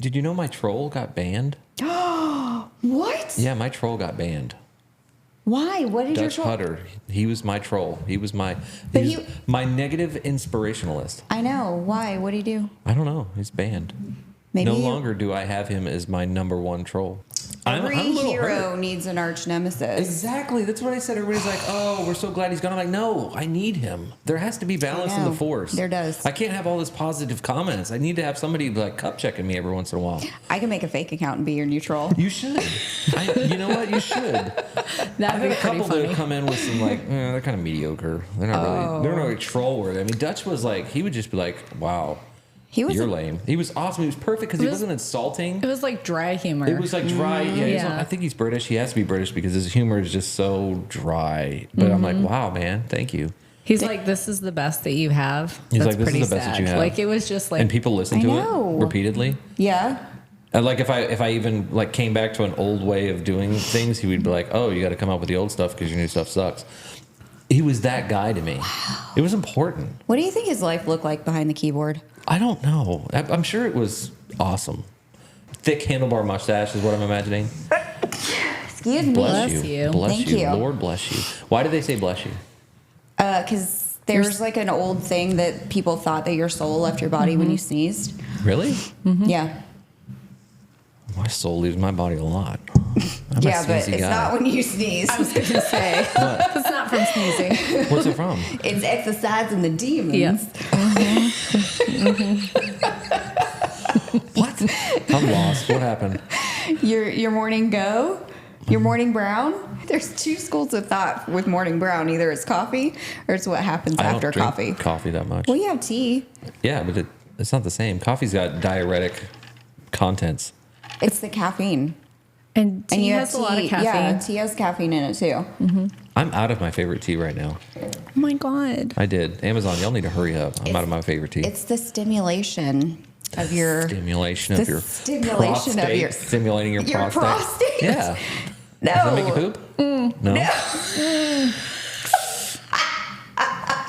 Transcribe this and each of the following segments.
Did you know my troll got banned? What? Yeah, my troll got banned. Why? What did Dutch your troll? Hutter. He was my troll. He was my But my negative inspirationalist. I know. Why? What did he do? I don't know. He's banned. Maybe no longer do I have him as my number one troll. Every I'm a little hero hurt. needs an arch nemesis. Exactly. That's what I said. Everybody's like, "Oh, we're so glad he's gone." I'm like, "No, I need him. There has to be balance in the force. There does. I can't have all this positive comments. I need to have somebody like cup checking me every once in a while." I can make a fake account and be your new troll. You should. You know what? You should. That'd I've be had a couple pretty that funny. have come in with some like, they're kind of mediocre. They're not really. They're not really troll worthy. I mean, Dutch was like, he would just be like, "Wow, you're lame." He was awesome. He was perfect because he wasn't insulting. It was like dry humor. It was like dry. Yeah, I think he's British. He has to be British because his humor is just so dry. But I'm like, wow, man, thank you. He's like, this is the best that you have. He's That's like, this pretty is the best sad. that you have. Like, it was just like. And people listen to know. it repeatedly. Yeah. And like if I even like came back to an old way of doing things, he would be like, "Oh, you got to come up with the old stuff because your new stuff sucks." He was that guy to me. Wow. It was important. What do you think his life looked like behind the keyboard? I don't know. I'm sure it was awesome. Thick handlebar mustache is what I'm imagining. Excuse me. Bless Bless you. you. Bless Thank you. you. Lord bless you. Why do they say bless you? Because there's like an old thing that people thought that your soul left your body when you sneezed. Really? Mm-hmm. Yeah. My soul leaves my body a lot. I'm a Yeah, but sneezy it's guy. not when you sneeze. I was going to say. It's not from sneezing. What's it from? It's exercising the demons. Yes. What? I'm lost. What happened? Your morning go, your morning brown. There's two schools of thought with morning brown. Either it's coffee or it's what happens I after don't drink coffee. coffee that much. Well, you have tea. Yeah, but it's not the same. Coffee's got diuretic contents. It's the caffeine. And tea you has have a lot of tea. caffeine. Yeah, tea has caffeine in it too. I'm out of my favorite tea right now. Oh my God. I did. Amazon, y'all need to hurry up. I'm out of my favorite tea. It's the stimulation of your Stimulation of the your stimulation of prostate. your- Stimulating your prostate. prostate. Yeah. No. Does that make you poop? No.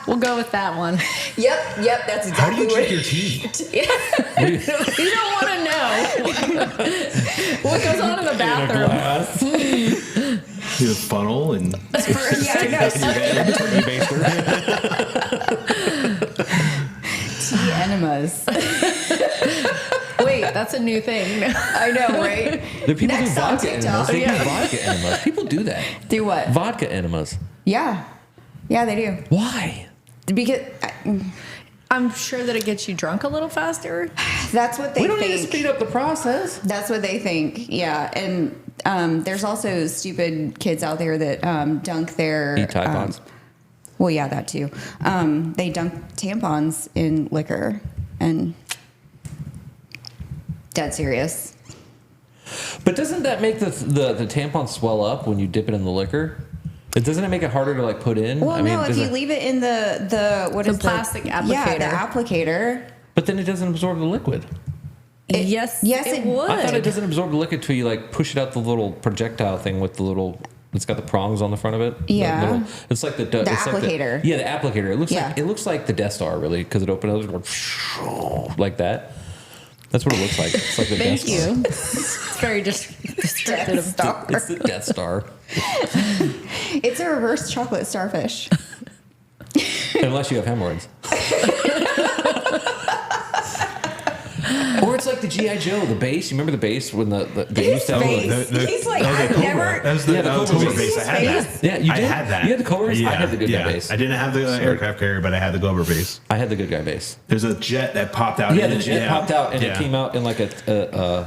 We'll go with that one. Yep, that's How do exactly you what drink your tea? You don't want to know what goes on in the bathroom. Glass. You have funnel and Yeah, I know. turkey baster. Tea enemas. Wait, that's a new thing. I know, right? The people Next do on vodka TikTok. enemas. They Yeah. do vodka enemas. People do that. Do what? Vodka enemas. Yeah, they do. Why? Because I'm sure that it gets you drunk a little faster. that's what they We don't need to think. speed up the process. That's what they think. Yeah, and there's also stupid kids out there that dunk their Eat Tide Pods. Well, yeah, that too. They dunk tampons in liquor, and dead serious. But doesn't that make the tampon swell up when you dip it in the liquor? Doesn't it make it harder to like put in? Well, no, if does you it- leave it in the plastic Yeah, applicator. the applicator. But then it doesn't absorb the liquid. Yes, it would. I thought it doesn't absorb the liquid till you like push it out the little projectile thing with the little. It's got the prongs on the front of it. The Yeah. little- it's like the applicator. Like the applicator. It looks like the Death Star really because it opens like that. That's what it looks like. It's like the Death Thank Star. you. It's very descriptive. Death Star. It's the Death Star. It's a reverse chocolate starfish. Unless you have hemorrhoids. Or it's like the G.I. Joe, the base. You remember the base when they used to have Face. He's like, that was I've the Cobra. never- That was the Yeah, the Cobra Cobra base. I had that. face. Yeah, you I did? had that. You had the Cobras? Yeah, I had the good guy base. I didn't have the aircraft carrier, but I had the Cobra base. I had the good guy base. There's a jet that popped out. Yeah, in the it. jet popped out and it Yeah. came out in like a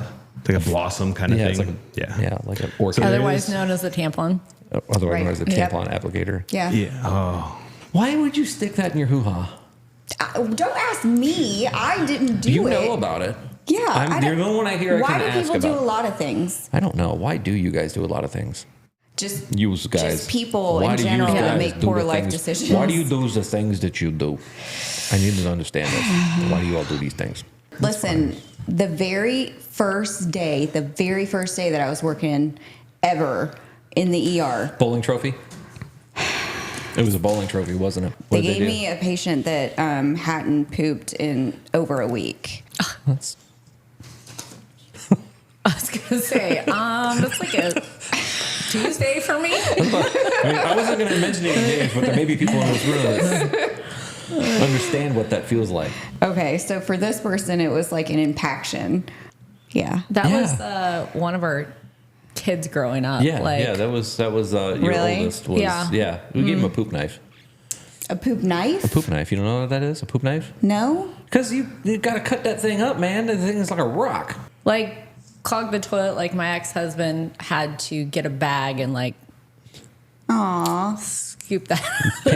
like a blossom kind of yeah, thing. it's like like an orchid. Otherwise known as a tampon. Otherwise Right. known as a Yep. tampon applicator. Yeah. Yeah. Oh. Why would you stick that in your hoo-ha? Don't ask me. I didn't do You it. know about it. Yeah. You're the only one I hear I Why can do ask people do about. a lot of things? I don't know. Why do you guys do a lot of things? Just You guys. Just people Why in do you general guys make do poor the life things- decisions. Why do you do the things that you do? I need to understand this. Why do you all do these things? Listen, the very first day that I was working ever in the ER, Bowling trophy? It was a bowling trophy, wasn't it? they What did gave do? me a patient that hadn't pooped in over a week. That's I was gonna say, that's like a Tuesday for me. I wasn't going to mention any names, but there may be people in this room that understand what that feels like. Okay, so for this person, it was like an impaction. Yeah. That was one of our kids growing up. Yeah, like, yeah, that was your Really? oldest. Was, Yeah. We gave him a poop knife. A poop knife? A poop knife. You don't know what that is? A poop knife? No? Because you got to cut that thing up, man. The thing is like a rock. like clog the toilet. Like my ex-husband had to get a bag and like Aw. scoop that.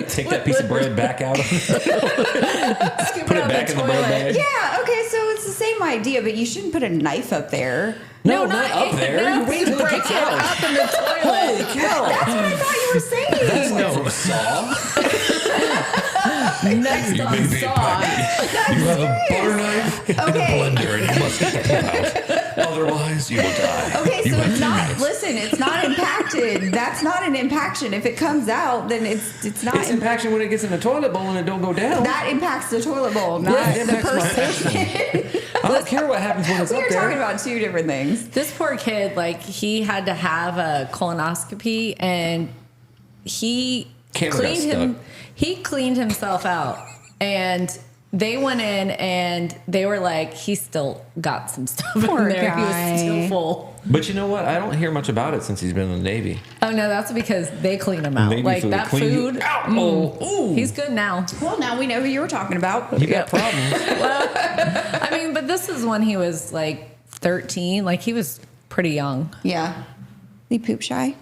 Take that piece of bread back out. Scoop Put it back in the bread bag. Yeah, okay, so it's the same idea, but you shouldn't put a knife up there. No, not up there. No, You wait you till it break gets it out. up in the toilet. That's what I thought you were saying. That's no saw. Next on saw. You have a butter knife and a Okay. blender, and you must get the poop out. Otherwise, you will die. Okay, You so have it's 2 not. minutes. Listen, it's not impacted. That's not an impaction. If it comes out, then it's not. It's impaction when it gets in the toilet bowl and it don't go down. That impacts the toilet bowl, not Yeah, it the impacts my person. I don't care what happens when it's We up were there. talking about two different things. This poor kid, like he had to have a colonoscopy, and he Camera got stuck. He cleaned himself out, and they went in and they were like, he still got some stuff Poor in there. guy. He was still full. But you know what? I don't hear much about it since he's been in the Navy. Oh no, that's because they clean him out. Navy Like food, that clean you food. out. Ooh. He's good now. Well, now we know who you were talking about. You got problems. I mean, but this is when he was like 13. Like he was pretty young. Yeah. You poop shy?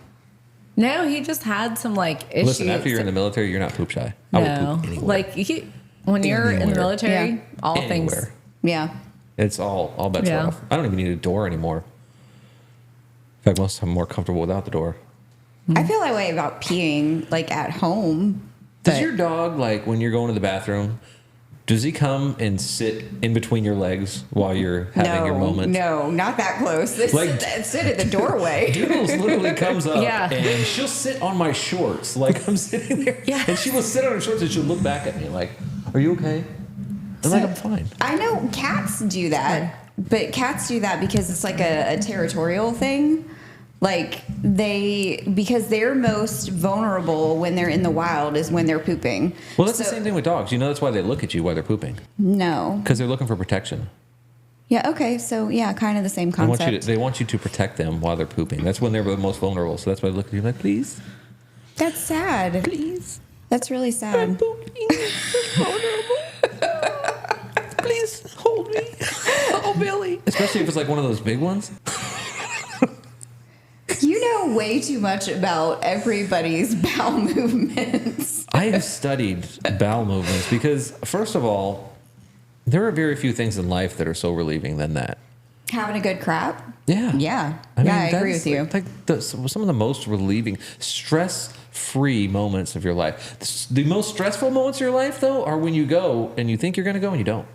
No, he just had some like issues. Listen, after you're in the military, you're not poop shy. I No, will poop anywhere. like when you're in the Anywhere. military, Yeah. all things. Anywhere. Yeah. It's all bets Yeah. are off. I don't even need a door anymore. In fact, most I'm more comfortable without the door. I feel that way about peeing, like at home. Does but- your dog, like when you're going to the bathroom, does he come and sit in between your legs while you're having your moment? No, not that close. They Like- sit at the doorway. Doodles literally comes up Yeah. and she'll sit on my shorts like I'm sitting there. Yes. And she will sit on her shorts and she'll look back at me like, "Are you okay?" I'm like, "I'm fine." I know cats do that, but cats do that because it's like a territorial thing. Like because they're most vulnerable when they're in the wild is when they're pooping. Well, that's the So- same thing with dogs. You know, that's why they look at you while they're pooping No. because they're looking for protection. Yeah. Okay. So yeah, kind of the same They want, concept. they want you to protect them while they're pooping. That's when they're the most vulnerable. So that's why they look at you like, "Please, That's sad. please, That's really sad. pooping. I'm vulnerable. Please hold me." Oh, Billy. Especially if it's like one of those big ones. You know way too much about everybody's bowel movements. I have studied bowel movements because, first of all, there are very few things in life that are so relieving than that. Having a good crap. Yeah. Yeah. I I agree that's with you. Like some of the most relieving, stress-free moments of your life. The most stressful moments of your life, though, are when you go and you think you're going to go and you don't.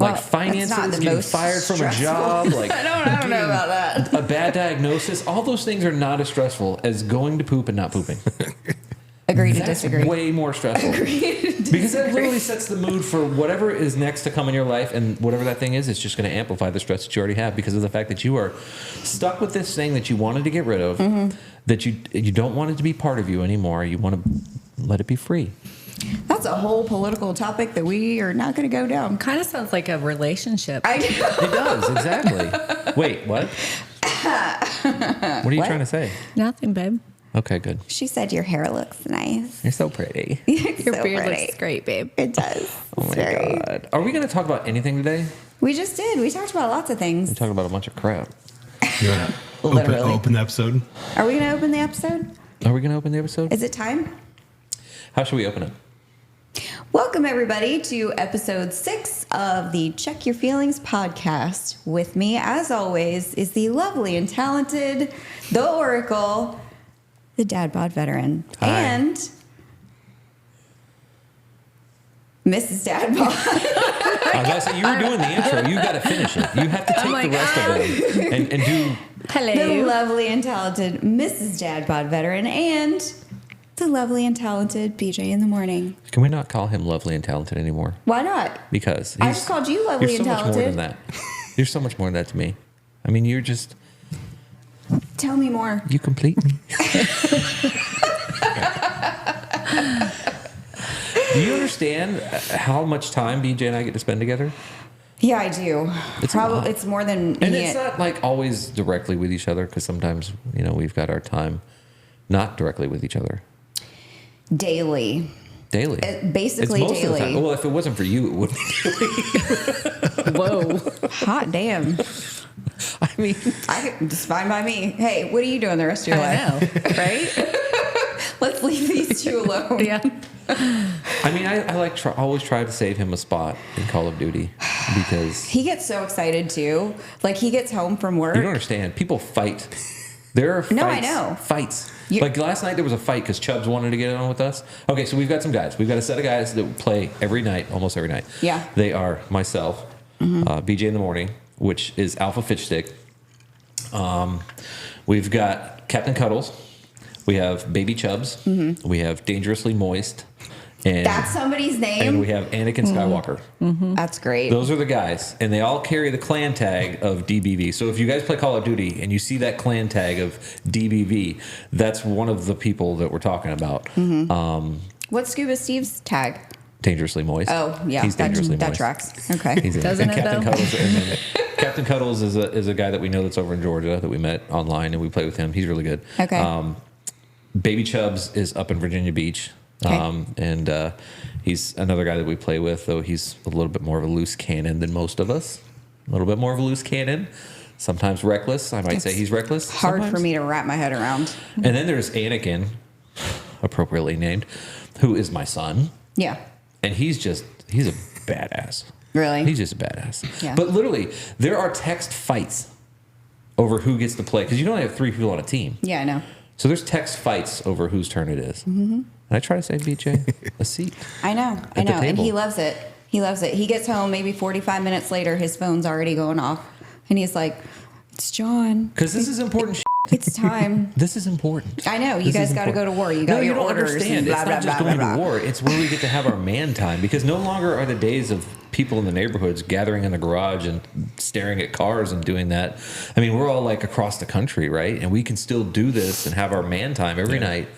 Like Well, finances, that's not the getting most fired from stressful. a job, like I don't know about that. a bad diagnosis. All those things are not as stressful as going to poop and not pooping. Agree to That's disagree. way more stressful. Because that literally sets the mood for whatever is next to come in your life, and whatever that thing is, it's just going to amplify the stress that you already have because of the fact that you are stuck with this thing that you wanted to get rid of, that you don't want it to be part of you anymore. You want to let it be free. That's a whole political topic that we are not going to go down. Kind of sounds like a relationship. I know. It does, exactly. Wait, what? What are you What? trying to say? Nothing, babe. Okay, good. She said your hair looks nice. You're so pretty. Your So beard pretty. looks great, babe. It does. Oh my It's very- God. Are we going to talk about anything today? We just did. We talked about lots of We're things. talking about a bunch of crap. You want to Literally. open the episode? Are we going to open the episode? Are we going to open the episode? Is it time? How should we open it? Welcome, everybody, to episode 6 of the Check Your Feelings podcast. With me, as always, is the lovely and talented, the Oracle, the Dadbod veteran, Hi. and Mrs. Dadbod. I was about to say, you were doing the intro. You got to finish it. You have to take like, the rest of it and do. The Hello. lovely and talented Mrs. Dadbod veteran, and the lovely and talented BJ in the morning. Can we not call him lovely and talented anymore? Why not? Because I just called you lovely you're so and much more than talented. that. You're so much more than that to me. I mean, you're just Tell me more. You complete me. Do you understand how much time BJ and I get to spend together? Yeah, I do. It's a lot. Probably it's more than And it's not like always directly with each other, because sometimes, we've got our time not directly with each other. daily. Daily. Basically it's most of the daily. time. Well, if it wasn't for you, it would be daily. Whoa. Hot damn. I mean, It's fine by me. Hey, what are you doing the rest of your I life? know, right? Let's leave these two alone. Yeah. I mean, I always try to save him a spot in Call of Duty, because He gets so excited too. Like he gets home from work. you don't understand. People fight. There are fights. No, I know. Fights. You- Like last night, there was a fight because Chubbs wanted to get on with us. Okay, so we've got some guys. We've got a set of guys that play every night, almost every night. Yeah. They are myself, BJ in the morning, which is Alpha Fish Stick. We've got Captain Cuddles. We have Baby Chubbs. We have Dangerously Moist. And, That's somebody's and name. we have Anakin Skywalker. That's great. Those are the guys, and they all carry the clan tag of DBV. So if you guys play Call of Duty and you see that clan tag of DBV, that's one of the people that we're talking about. What's Scuba Steve's tag? Dangerously Moist. Oh, yeah. He's dangerously that moist. tracks. Okay. He's in. Doesn't And it, Captain though? Cuddles, and then Captain Cuddles is a guy that we know that's over in Georgia that we met online, and we play with him. He's really good. Okay. Baby Chubbs is up in Virginia Beach. Okay. And he's another guy that we play with, though he's a little bit more of a loose cannon than most of us. A little bit more of a loose cannon. Sometimes reckless. I might say he's reckless. Hard sometimes. for me to wrap my head around. And then there's Anakin, appropriately named, who is my son. Yeah. And he's a badass. Really? He's just a badass. Yeah. But literally, there are text fights over who gets to play, because you don't have 3 people on a team. Yeah, I know. So there's text fights over whose turn it is. And I try to save BJ a seat. I know. the And table. he loves it. He loves it. He gets home maybe 45 minutes later, his phone's already going off. And he's like, it's John. Because this is important shit. It's time. This is important. I know. You This guys is got to go to important. war. You got No, your you don't orders. understand. And blah, It's blah, not just blah, going blah, to blah. war. It's where we get to have our man time. Because no longer are the days of people in the neighborhoods gathering in the garage and staring at cars and doing that. I mean, we're all like across the country, right? And we can still do this and have our man time every night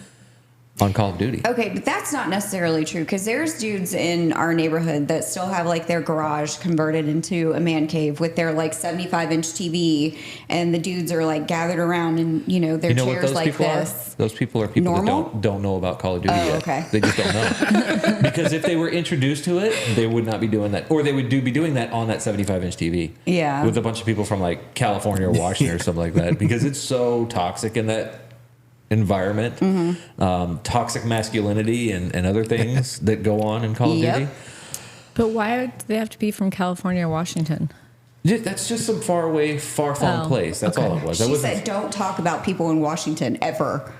on Call of Duty. Okay, but that's not necessarily true, because there's dudes in our neighborhood that still have like their garage converted into a man cave with their like 75-inch TV, and the dudes are like gathered around in their You know what chairs those like people this. are? Those people are people Normal? that don't know about Call of Duty Oh, yet. okay. They just don't know. Because if they were introduced to it, they would not be doing that. Or they would be doing that on that 75-inch TV. Yeah. With a bunch of people from like California or Washington or something like that. Because it's so toxic in that environment. Toxic masculinity and other things that go on in Call of Yep. Duty. But why do they have to be from California or Washington? Yeah, that's just some far-flung Oh, place. That's all it was. That She wasn't- said, "Don't talk about people in Washington ever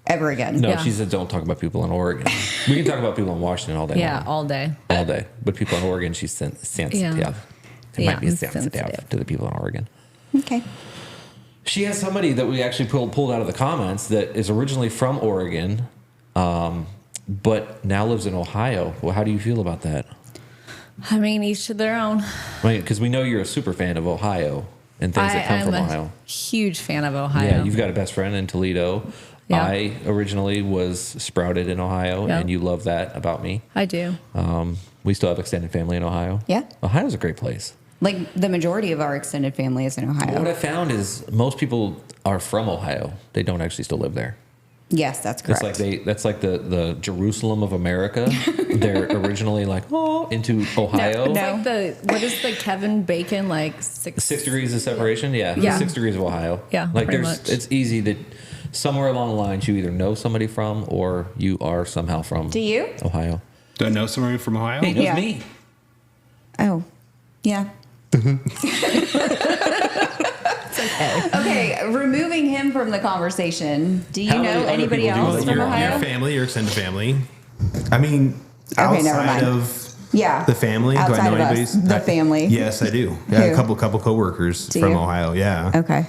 again." No, Yeah. she said don't talk about people in Oregon. We can talk about people in Washington all day Yeah, long. all day. All day. But people in Oregon, she's sensitive. Yeah. It Yeah, might be I'm sensitive sensitive. to the people in Oregon. Okay. She has somebody that we actually pulled out of the comments that is originally from Oregon, but now lives in Ohio. Well, how do you feel about that? I mean, each to their own. I mean, because we know you're a super fan of Ohio and things that come I'm from a Ohio. huge fan of Ohio. Yeah, you've got a best friend in Toledo. Yeah. I originally was sprouted in Ohio, Yeah. and you love that about me. I do. We still have extended family in Ohio. Yeah. Ohio's a great place. Like the majority of our extended family is in What Ohio. I found is most people are from Ohio. They don't actually still live there. Yes, that's It's correct. like that's like the Jerusalem of America. They're originally like into Ohio. No. Like what is the Kevin Bacon like 6 degrees of separation. Yeah. Yeah. 6 degrees of Ohio. Yeah, Like pretty there's much. it's easy that somewhere along the lines you either know somebody from or you are somehow from Do you? Ohio. Do I know somebody from Ohio? Hey, knows Yeah. me. Oh, yeah. Okay, removing him from the conversation. Do you How many know other anybody people do you else know from your Ohio? family, your extended family. I mean, Okay, never outside mind. of Yeah. the family, do I Outside know of us, anybody's? the family. Yes, I do. Yeah, Who? a couple coworkers Do from you? Ohio. Yeah. Okay.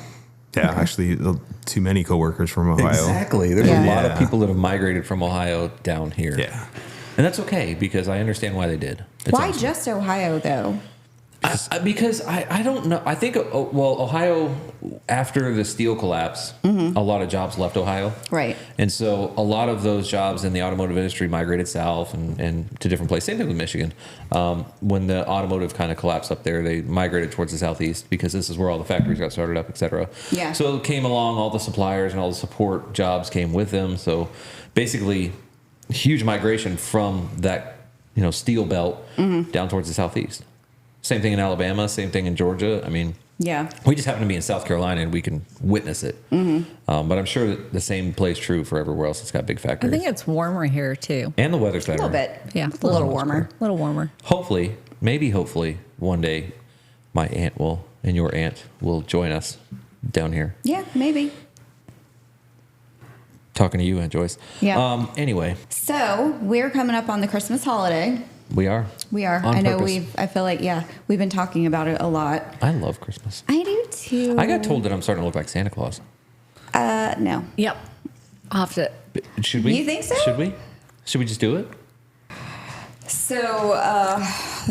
Yeah, actually, too many coworkers from Ohio. Exactly. There's Yeah. a lot of Yeah. people that have migrated from Ohio down here. Yeah. And that's okay because I understand why they did. It's Why awesome. just Ohio though? Because I don't know. I think, Ohio, after the steel collapse, a lot of jobs left Ohio. Right. And so a lot of those jobs in the automotive industry migrated south and to different places. Same thing with Michigan. When the automotive kind of collapsed up there, they migrated towards the southeast because this is where all the factories got started up, et cetera. Yeah. So it came along, all the suppliers and all the support jobs came with them. So basically, huge migration from that, steel belt down towards the southeast. Same thing in Alabama, same thing in Georgia. I mean, Yeah. we just happen to be in South Carolina and we can witness it. But I'm sure that the same plays true for everywhere else that's got big I factories. think it's warmer here too. And the weather's A better. little bit. Yeah. A little warmer. A little warmer. Hopefully, one day, my aunt and your aunt will join us down here. Yeah, maybe. Talking to you, Aunt Joyce. Yeah. Anyway, So we're coming up on the Christmas holiday. we are. We are. On I know purpose. I feel like, we've been talking about it a lot. I love Christmas. I do too. I got told that I'm starting to look like Santa Claus. No. Yep. I'll have to. Should we? You think so? Should we? Should we just do it? So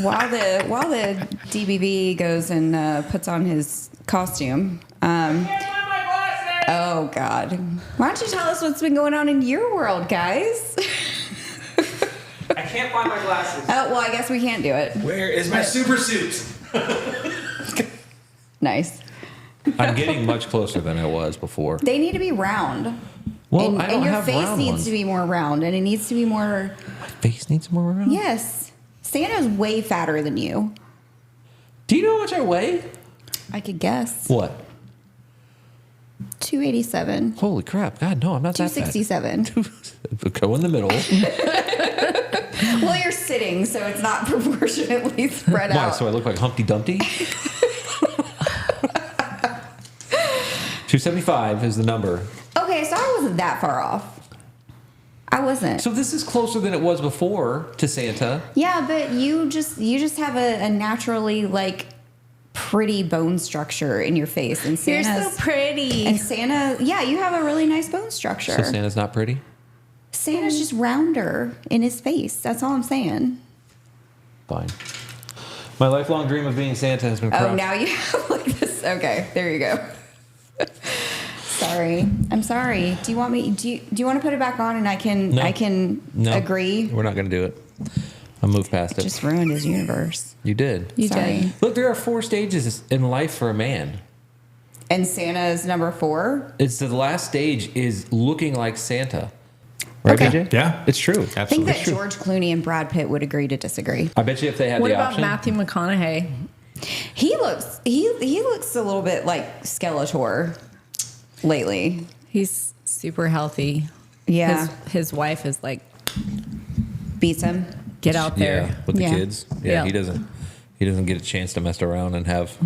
while the DBV goes and puts on his costume, oh God, why don't you tell us what's been going on in your world, guys? I can't find my glasses. Oh well, I guess we can't do it. Where is my super suit? Nice. I'm getting much closer than I was before. They need to be round. Well, and, I don't and your have face round needs ones. to be more round, and it needs to be more. Face needs more around. Yes, Santa's way fatter than you. Do you know how much I weigh? I could guess. What? 287. Holy crap! God, no, I'm not that fat. 267. Go in the middle. Well, you're sitting, so it's not proportionately spread Why? out. So I look like Humpty Dumpty? 275 is the number. Okay, so I wasn't that far off. I wasn't. So this is closer than it was before to Santa. Yeah, but you just have a naturally pretty bone structure in your face, and You're Santa's so pretty. and Santa. Yeah, you have a really nice bone structure. So Santa's not pretty? Santa's just rounder in his face. That's all I'm saying. Fine. My lifelong dream of being Santa has been crushed. Oh, now you have this. Okay, there you go. Sorry, I'm sorry. Do you want me? Do you want to put it back on and I can No. agree? We're not going to do it. I'll move past it. Just ruined his universe. You did. You Sorry. did. Look, there are 4 stages in life for a man. And Santa is number 4. It's the last stage is looking like Santa. Right, Okay. BJ? Yeah. It's true. I think Absolutely. that George Clooney and Brad Pitt would agree to disagree. I bet you if they had What the about option. Matthew McConaughey? He looks a little bit like Skeletor lately. He's super healthy. Yeah, His wife is like, beats him. get out there. Yeah, with the Yeah. kids. Yeah, Yeah. he doesn't get a chance to mess around and have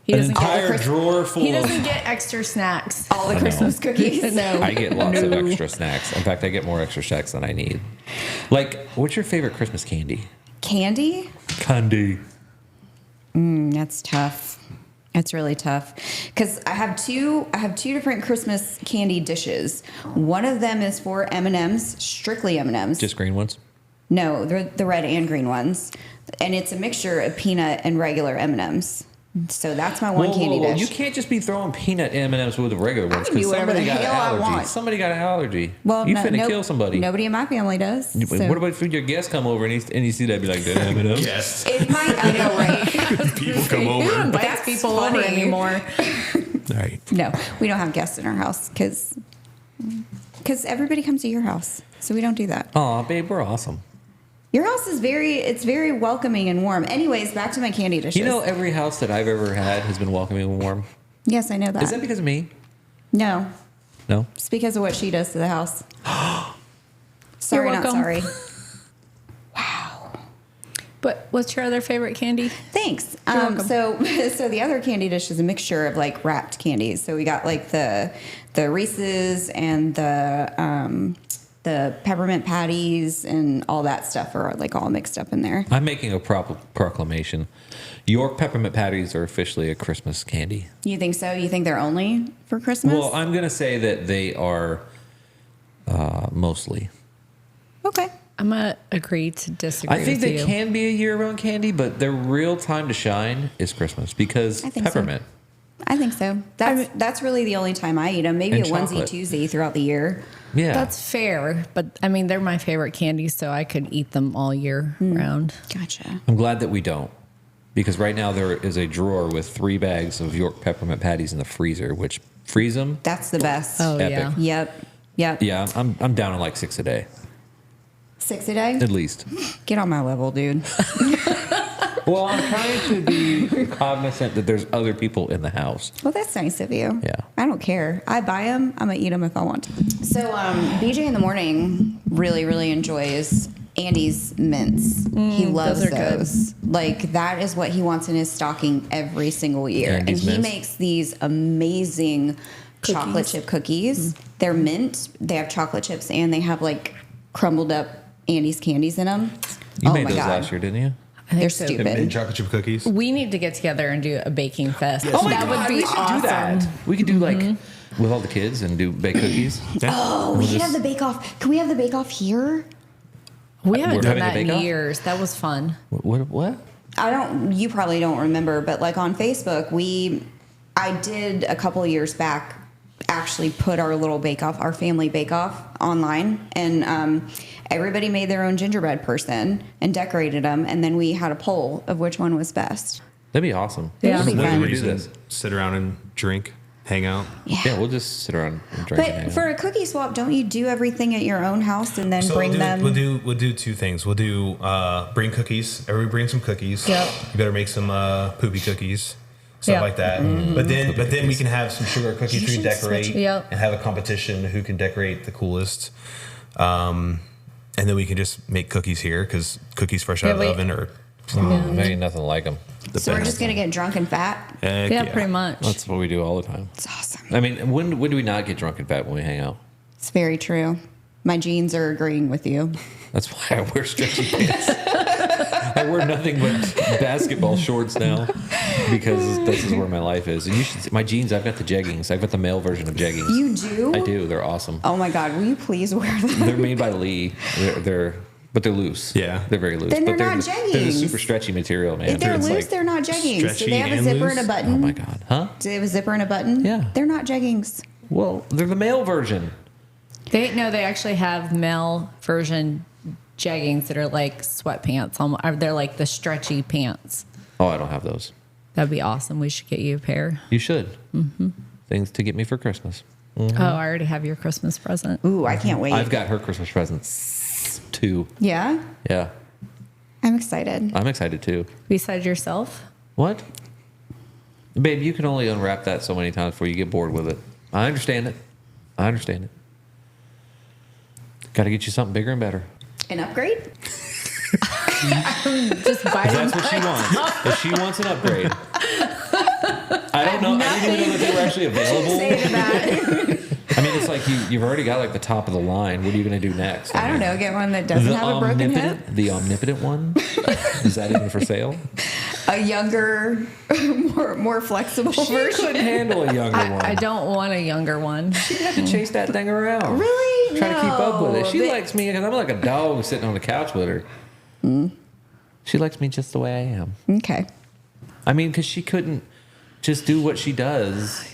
He an doesn't entire get, drawer full he of. doesn't get extra snacks. All the Christmas cookies. No. I get lots of extra snacks. In fact, I get more extra snacks than I need. Like, what's your favorite Christmas candy? Candy? Candy. That's tough. It's really tough because I have two different Christmas candy dishes. One of them is for M&Ms, strictly M&Ms. Just green ones. No, they're the red and green ones, and it's a mixture of peanut and regular M&Ms. So that's my one candy dish. You can't just be throwing peanut M&Ms with the regular ones can do whatever somebody the got an hell I allergy. want. Somebody got an allergy. Well, you no- finna no- kill somebody. Nobody in my family does. So. What about if your guests come over and you see that, be like, that M&M? Yes. It might, I know, right? People come Who over. invites That's people over funny. anymore? All right. No, we don't have guests in our house because everybody comes to your house, so we don't do that. Aw, babe, we're awesome. Your house is very welcoming and warm. Anyways, back to my candy dishes. You know, every house that I've ever had has been welcoming and warm. Yes, I know that. Is that because of me? No, No. it's because of what she does to the house. Sorry, You're not welcome. sorry. But what's your other favorite candy? Thanks. welcome. So the other candy dish is a mixture of like wrapped candies. So we got like the Reese's and the peppermint patties and all that stuff are like all mixed up in there. I'm making a proclamation. York peppermint patties are officially a Christmas candy. You think so? You think they're only for Christmas? Well, I'm going to say that they are mostly. Okay. I'm gonna agree to disagree. I think with they you. can be a year-round candy, but their real time to shine is Christmas because I think so. peppermint. I think so. That's really the only time I eat them. Maybe And a onesie chocolate. Tuesday throughout the year. Yeah, That's fair, but I mean they're my favorite candies, so I could eat them all year round. Gotcha. I'm glad that we don't, because right now there is a drawer with 3 bags of York peppermint patties in the freezer, which freeze them. That's the best. Oh Epic. yeah. Yep. Yeah, I'm down on like 6 a day 6 a day? at least. Get on my level, dude. Well, I'm trying to be cognizant that there's other people in the house. Well, that's nice of you. Yeah. I don't care. I buy them. I'm going to eat them if I want to. So, BJ in the morning really, really enjoys Andy's mints. He loves those are good. those. Like, that is what he wants in his stocking every single year. Andy's and he mints? makes these amazing chocolate chip cookies. They're mint. They have chocolate chips and they have like crumbled up Andy's candies in them. You oh made my those God. last year, didn't you? I think They're so. stupid. And chocolate chip cookies. We need to get together and do a baking fest. Oh my that God, would be we should awesome. do that. We could do like with all the kids and do bake cookies. Oh, we should have the bake off. Can we have the bake off here? We haven't We're done having a that in bake-off? years. That was fun. What? You probably don't remember, but like on Facebook, I did a couple of years back actually put our little bake off, our family bake off online, and everybody made their own gingerbread person and decorated them, and then we had a poll of which one was best. That'd be awesome. Yeah. That'd be When do fun. we do this? Sit around and drink, hang out. Yeah, we'll just sit around and drink. and hang But out. for a cookie swap, don't you do everything at your own house and then bring them? We'll do 2 things. We'll do bring cookies. Everybody bring some cookies. Yep. You better make some poopy cookies, stuff Yep. like that. But then we can have some sugar cookies You to should decorate switch it. Yep. and have a competition who can decorate the coolest. And then we can just make cookies here because cookies fresh out of the Yeah, oven are Maybe nothing like them. So we're just gonna get drunk and fat. Yeah, pretty much. That's what we do all the time. It's awesome. I mean, when do we not get drunk and fat when we hang out? It's very true. My jeans are agreeing with you. That's why I wear stretchy pants. I wear nothing but basketball shorts now because this is where my life is. And you should see my jeans. I've got the jeggings. I've got the male version of jeggings. You do? I do. They're awesome. Oh my God! Will you please wear them? They're made by Lee. But they're loose. Yeah. They're very loose. Then but they're not They're the jeggings. super stretchy material, man. If they're it's loose, like they're not jeggings. Do stretchy they have a and zipper loose? and a button? Oh my God. Huh? Do they have a zipper and a button? Yeah. They're not jeggings. Well, they're the male version. They actually have male version jeggings that are like sweatpants. They're like the stretchy pants. Oh, I don't have those. That'd be awesome. We should get you a pair. You should. Things to get me for Christmas. Oh, I already have your Christmas present. Ooh, I can't wait. I've got her Christmas presents too. Yeah, Yeah. I'm excited. I'm excited too. Besides yourself? What? Babe, you can only unwrap that so many times before you get bored with it. I understand it. Got to get you something bigger and better. An upgrade? Just buy If them. that's what she wants. If she wants an upgrade. I don't know. I didn't even know that they were actually available. Say to that. I mean, it's like you've already got like the top of the line. What are you going to do next? I don't know. Get one that doesn't have a broken hip. The omnipotent one? Is that even for sale? A younger, more flexible She version. couldn't handle a younger one. I don't want a younger one. She had to chase that thing around. Really? Try to keep up with it. She No, likes me because I'm like a dog sitting on the couch with her. She likes me just the way I am. Okay. I mean, because she couldn't just do what she does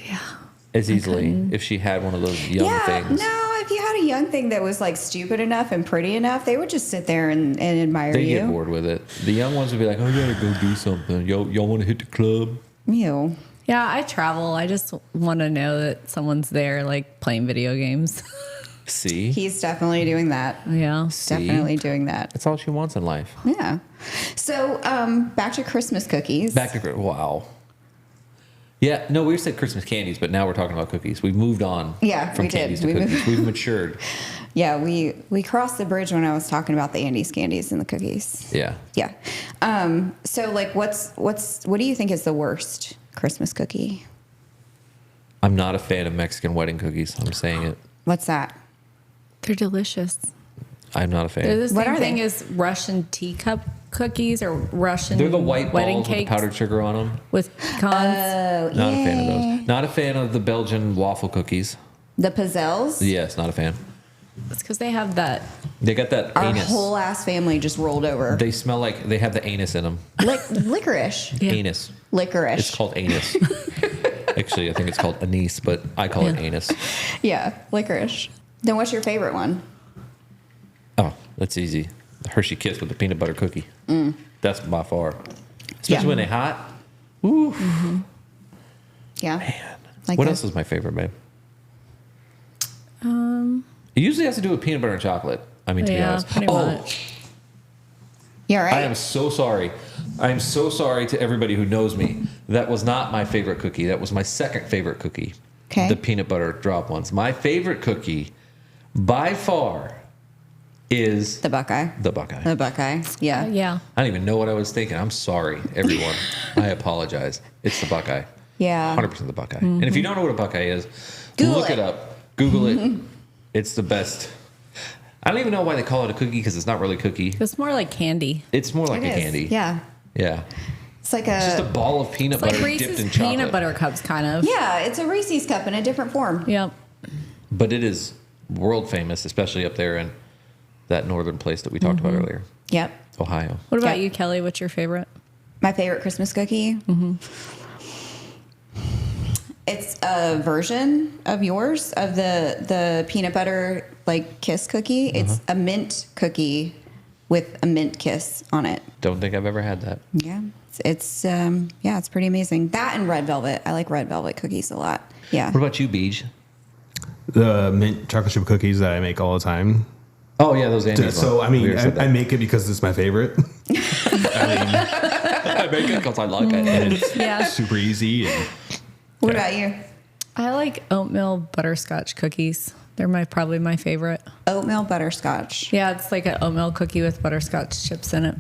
as easily if she had one of those young things. No, if you had a young thing that was like stupid enough and pretty enough, they would just sit there and admire They you. get bored with it. The young ones would be like, "Oh, you gotta go do something. Y'all want to hit the club?" Ew. Yeah, I travel. I just want to know that someone's there, like playing video games. See, He's definitely doing that. Yeah. Definitely doing that. that's all she wants in life. Yeah. So, back to Christmas cookies. Back to wow. Yeah, no, we said Christmas candies, but now we're talking about cookies. We've moved on. Yeah, from we did. candies to We cookies. moved- We've matured. Yeah, we crossed the bridge when I was talking about the Andy's candies and the cookies. Yeah. Yeah. So like what do you think is the worst Christmas cookie? I'm not a fan of Mexican wedding cookies. I'm saying it. What's that? They're delicious. I'm not a fan. They're the What same are thing they? as Russian teacup cookies or Russian They're the white wedding balls with the cakes powdered sugar on them. with pecans. Not a fan of those. Not a fan of the Belgian waffle cookies. The pizzelles? Yes, not a fan. It's because they have that. They got that Our anus. whole ass family just rolled over. They smell like they have the anus in them. Licorice. Yeah. Anus. Licorice. It's called anus. Actually, I think it's called anise, but I call it anus. Yeah, licorice. Then what's your favorite one? Oh, that's easy. The Hershey Kiss with the peanut butter cookie. That's by far. Especially when they're hot. Ooh. Yeah. Man. Like What that. else is my favorite, babe? It usually has to do with peanut butter and chocolate. I mean, to be Yeah, honest. pretty much. You all right? I am so sorry. I am so sorry to everybody who knows me. That was not my favorite cookie. That was my second favorite cookie. Okay. The peanut butter drop ones. My favorite cookie, by far, is The Buckeye. the Buckeye. The Buckeye. Yeah. Yeah. I don't even know what I was thinking. I'm sorry, everyone. I apologize. It's the Buckeye. Yeah. 100% the Buckeye. And if you don't know what a Buckeye is, Google look it. it up. Google it. It's the best. I don't even know why they call it a cookie because it's not really cookie. It's more like candy. It's more like It a is. candy. Yeah. Yeah. It's like It's just a a. ball of peanut It's like butter dipped Reese's in chocolate. peanut butter cups, kind of. Yeah, it's a Reese's cup in a different form. Yep. But it is world famous, especially up there in that northern place that we talked about earlier, Yep. Ohio. What about Yeah. you, Kelly? What's your favorite? My favorite Christmas cookie. It's a version of yours of the peanut butter like kiss cookie. It's a mint cookie with a mint kiss on it. Don't think I've ever had that. Yeah, it's pretty amazing. That and red velvet. I like red velvet cookies a lot. Yeah. What about you, Beej? The mint chocolate chip cookies that I make all the time. Oh yeah, those Andes. So I mean, We already said I that. make it because it's my favorite. I make it because I like it. And it's Yeah. super easy. And What about you? I like oatmeal butterscotch cookies. They're probably my favorite. Oatmeal butterscotch. Yeah, it's like an oatmeal cookie with butterscotch chips in it.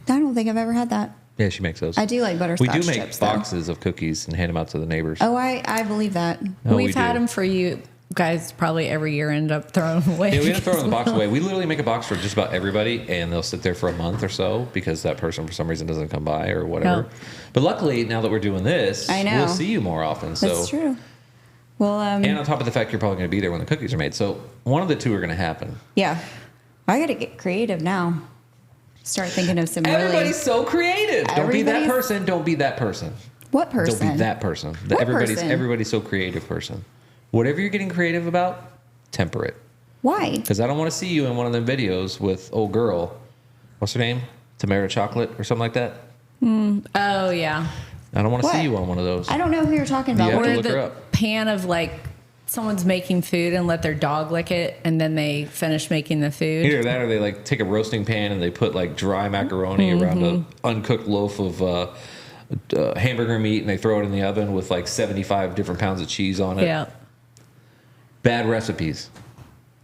I don't think I've ever had that. Yeah, she makes those. I do like We butterscotch do make chips, though. boxes of cookies and hand them out to the neighbors. Oh, I believe that. Oh, We've we had do. them for you guys probably every year, end up throwing them away. Yeah, we didn't throw the box away. We literally make a box for just about everybody, and they'll sit there for a month or so because that person for some reason doesn't come by or whatever. No. But luckily, now that we're doing this, I know. we'll see you more often. So, That's true. Well, and on top of the fact you're probably going to be there when the cookies are made, so one of the two are going to happen. yeah. I got to get creative now. Start thinking of some Everybody's so creative. Don't be that Everybody's- person. Don't be that person. What person? Don't be that person. What everybody's person? so creative person. Whatever you're getting creative about, temper it. Why? Because I don't want to see you in one of them videos with old girl. What's her name? Tamara Chocolate or something like that. Oh, yeah. I don't want to What? see you on one of those. I don't know who you're talking about. Yeah. have to Or look her the up. pan of like someone's making food and let their dog lick it and then they finish making the food. Either that or they like take a roasting pan and they put like dry macaroni around an uncooked loaf of hamburger meat and they throw it in the oven with like 75 different pounds of cheese on it. Yeah. Bad recipes.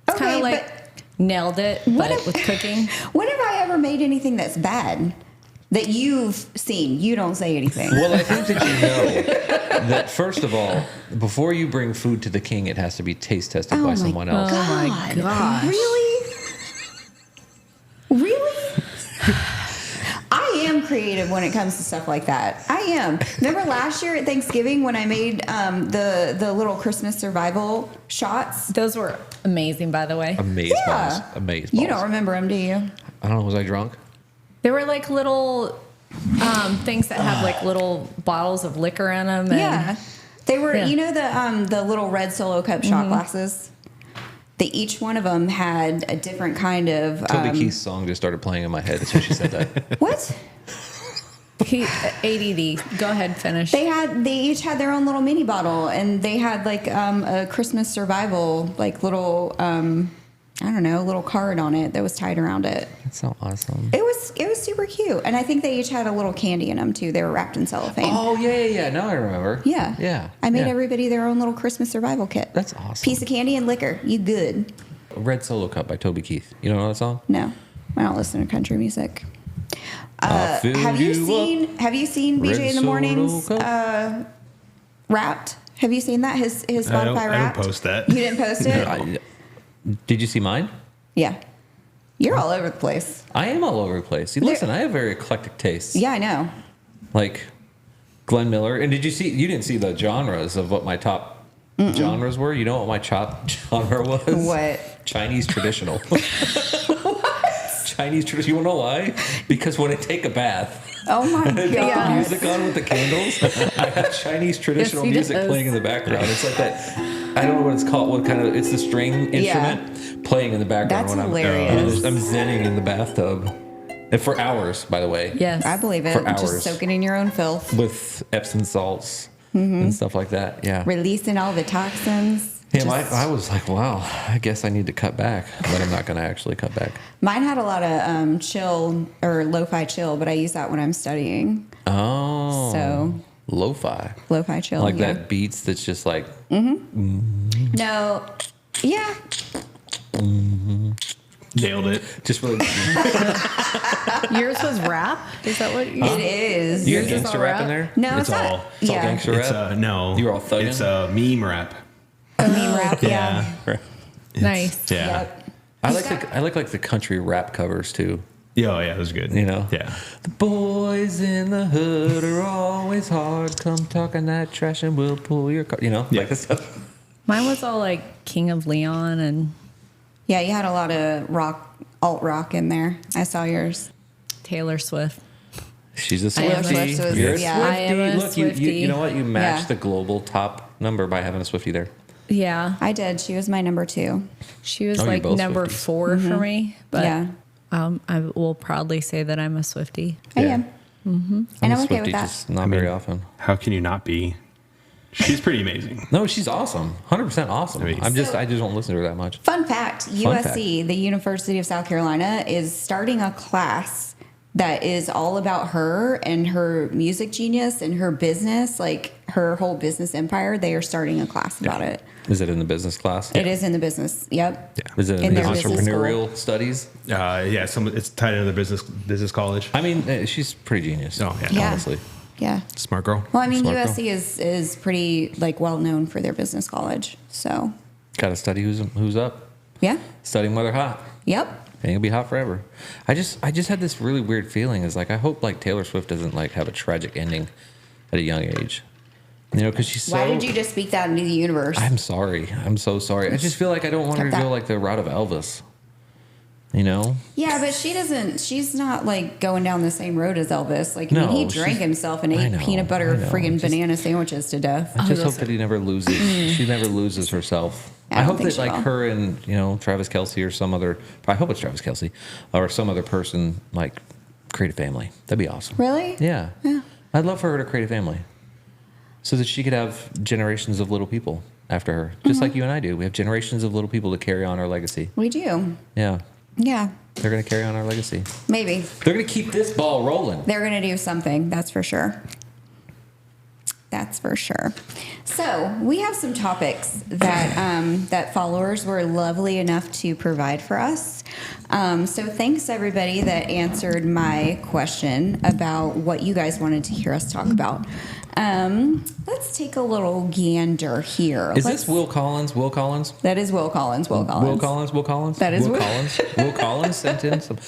It's kind Okay, of like nailed it, but if- with cooking. When have I ever made anything that's bad that you've seen? You don't say anything. Well, I think that you know that first of all, before you bring food to the king, it has to be taste tested by someone else. Oh my gosh. Really? Really? I am creative when it comes to stuff like that. I am. Remember last year at Thanksgiving when I made the little Christmas survival shots? Those were amazing, by the way. Amaze balls. Yeah. Amaze balls. You don't remember them, do you? I don't know. Was I drunk? They were like little things that have like little bottles of liquor in them. And Yeah. They were, Yeah. you know, the little red Solo Cup shot glasses? Each one of them had a different kind of. Toby Keith's song just started playing in my head as soon as she said that. What? ADD. Go ahead, finish. They each had their own little mini bottle, and they had like a Christmas survival, like little, I don't know, little card on it that was tied around it. That's so awesome. It was super cute, and I think they each had a little candy in them too. They were wrapped in cellophane. Oh, yeah. Now I remember. Yeah, Yeah. I made yeah. everybody their own little Christmas survival kit. That's awesome. Piece of candy and liquor. You good? Red Solo Cup by Toby Keith. You don't know that song? No, I don't listen to country music. I'll fill Have you you up. seen Red BJ in the Solo Mornings Cup. Wrapped? Have you seen that? His Spotify I don't Wrapped? post that. You didn't post it? Did you see mine? Yeah. You're all over the place. I am all over the place. See, listen, I have very eclectic tastes. Yeah, I know. Like Glenn Miller. And you didn't see the genres of what my top genres were? You know what my chop genre was? What? Chinese traditional. Chinese traditional. You want to know why? Because when I take a bath, Oh my and I put the god. music on with the candles, I have Chinese traditional Yes, he music does. playing in the background. It's like that. I don't know what it's called. What kind of? It's the string instrument playing in the background. That's when hilarious. I'm zenning in the bathtub, and for hours. By the way, Yes. I believe it. For hours. Just soaking in your own filth. with Epsom salts and stuff like that. Yeah. Releasing all the toxins. Yeah, I was like, wow, I guess I need to cut back, but I'm not going to actually cut back. Mine had a lot of chill or lo-fi chill, but I use that when I'm studying. Oh. So Lo-fi. lo-fi chill. Like yeah. that beats that's just like, No. Yeah. Nailed it. just really. Yours was rap? Is that what you It is. You Yours got is gangster all rap in rap? there? No, It's it's not. all- It's all yeah. gangster It's rap? no. You were all thugging? It's a meme rap. A meme rap. Yeah. Nice. Yeah. Yep. I like the country rap covers too. Yeah, oh, yeah, it was good. You know? Yeah. The boys in the hood are always hard. Come talking that trash and we'll pull your car. You know, Yeah. like that stuff. Mine was all like King of Leon and Yeah, you had a lot of alt rock in there. I saw yours. Taylor Swift. She's a Taylor Swiftie. Swift was- You're a yeah. Swiftie. I am a Look, you Swiftie. know what? You matched Yeah. the global top number by having a Swiftie there. Yeah. I did. She was my number 2. She was Oh, you're like both number Swifties. 4 for me. But Yeah. I will proudly say that I'm a Swiftie. I Yeah. am. And I'm a okay Swiftie, with that. just not very often. How can you not be? She's pretty amazing. No, she's awesome. 100% awesome. I mean- I just don't listen to her that much. Fun fact, USC, the University of South Carolina, is starting a class that is all about her and her music genius and her business, like her whole business empire. They are starting a class about it. Is it in the business class? It is in the business. Yep. Is it in In the their business entrepreneurial studies? Yeah, it's tied into the business college. I mean, she's pretty genius. Oh, yeah. Yeah. Honestly. Yeah. Smart girl. Well, I mean, Smart girl. USC is pretty like well known for their business college. So, Got to study who's up. yeah. Study while they're hot. Yep. And you'll be hot forever. I just had this really weird feeling. Is like I hope like Taylor Swift doesn't like have a tragic ending at a young age. You know, because she's so. Why did you just speak that into the universe? I'm sorry. I'm so sorry. I just feel like I don't want her to Kept go that- like the route of Elvis. You know? Yeah, but she doesn't. She's not like going down the same road as Elvis. Like, I No, mean, he drank she's- himself and I ate know, peanut butter I know. friggin' Just- banana sandwiches to death. I just hope that he never loses. She never loses herself. I I don't hope think that she like will. her and Travis Kelce or some other. I hope it's Travis Kelce or some other person like create a family. That'd be awesome. Really? Yeah. I'd love for her to create a family, so that she could have generations of little people after her, just like you and I do. We have generations of little people to carry on our legacy. We do. Yeah, Yeah, they're gonna carry on our legacy. maybe. They're gonna keep this ball rolling. They're going to do something. That's for sure. That's for sure. So we have some topics that that followers were lovely enough to provide for us. So thanks everybody that answered my question about what you guys wanted to hear us talk about. Let's take a little gander here. Is this Will Collins? Will Collins? That is Will Collins. Will Collins. Will Collins? Will Collins? That is Will Will- Collins. Will Collins sent in some.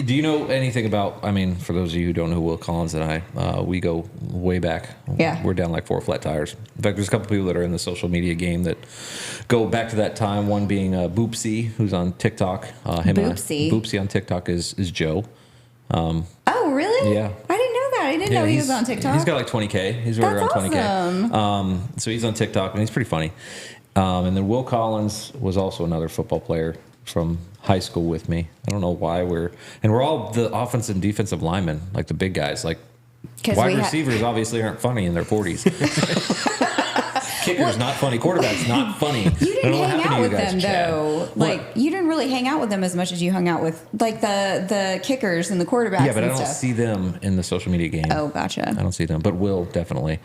Do you know anything about? I mean, for those of you who don't know Will Collins and I, we go way back. Yeah. We're down like 4 flat tires. In fact, there's a couple people that are in the social media game that go back to that time. One being Boopsy, who's on TikTok. Boopsy? Boopsy on TikTok is Joe. Oh, really? Yeah. I didn't know that. I didn't know he was on TikTok. He's got like 20K. He's right That's around 20K. awesome. So he's on TikTok and he's pretty funny. And then Will Collins was also another football player from high school with me. I don't know why we're all the offensive and defensive linemen, like the big guys, like 'Cause wide we ha- receivers obviously aren't funny in their 40s. Kickers not funny. Quarterbacks not funny. You I don't didn't know what hang happened out to you with guys, them Chad. though. What? Like you didn't really hang out with them as much as you hung out with like the kickers and the quarterbacks. Yeah, but I and don't stuff. see them in the social media game. Oh, I gotcha. don't see them, but Will definitely.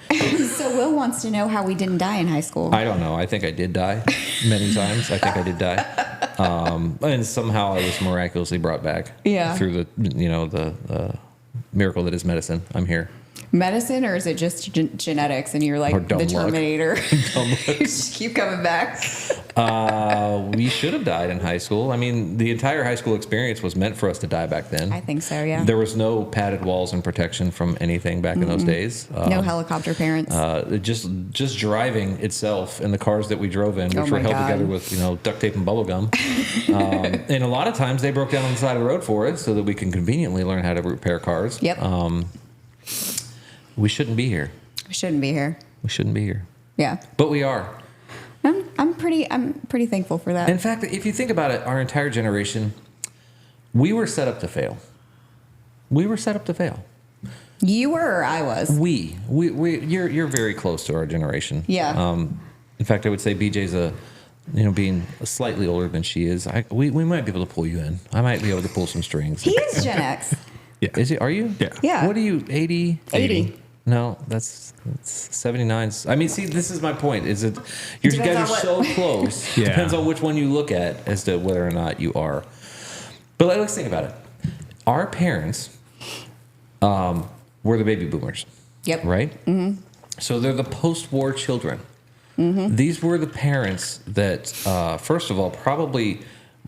So Will wants to know how we didn't die in high school. I don't know. I think I did die many times. I think I did die, and somehow I was miraculously brought back. Yeah. Through the the miracle that is medicine. I'm here. Medicine, or is it just genetics and you're Or like dumb the luck. Terminator? Dumb luck. Just keep coming back. We should have died in high school. I mean, the entire high school experience was meant for us to die back then. I think so, yeah. There was no padded walls and protection from anything back in those days. No helicopter parents. Just driving itself and the cars that we drove in, which Oh were my held God. together with duct tape and bubble gum. And a lot of times they broke down on the side of the road for us so that we can conveniently learn how to repair cars. Yep. We shouldn't be here. We shouldn't be here. We shouldn't be here, Yeah. but we are. I'm pretty thankful for that. In fact, if you think about it, our entire generation, we were set up to fail. We were set up to fail. You were, or I was? You're very close to our generation. Yeah. In fact, I would say BJ's being slightly older than she is. We might be able to pull you in. I might be able to pull some strings. He is Gen X. Yeah. Is he? Are you? Yeah. Yeah. What are you? 80? 80. No, that's 79. I mean, see, this is my point. Is it you Depends guys on are what- so close? Yeah. Depends on which one you look at as to whether or not you are. But let's think about it. Our parents were the baby boomers. Yep. Right? Mm-hmm. So they're the post-war children. Mm-hmm. These were the parents that, first of all, probably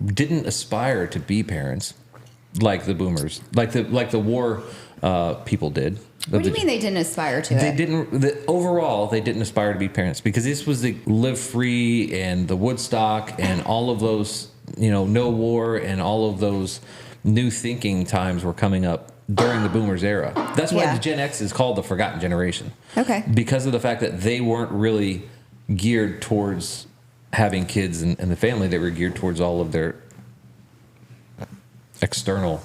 didn't aspire to be parents like the boomers, like the war people did. What do you mean they didn't aspire to They it? didn't. Overall, they didn't aspire to be parents because this was the live free and the Woodstock and all of those, no war and all of those new thinking times were coming up during the boomers era. That's why Yeah. the Gen X is called the forgotten generation. Okay. Because of the fact that they weren't really geared towards having kids and the family. They were geared towards all of their external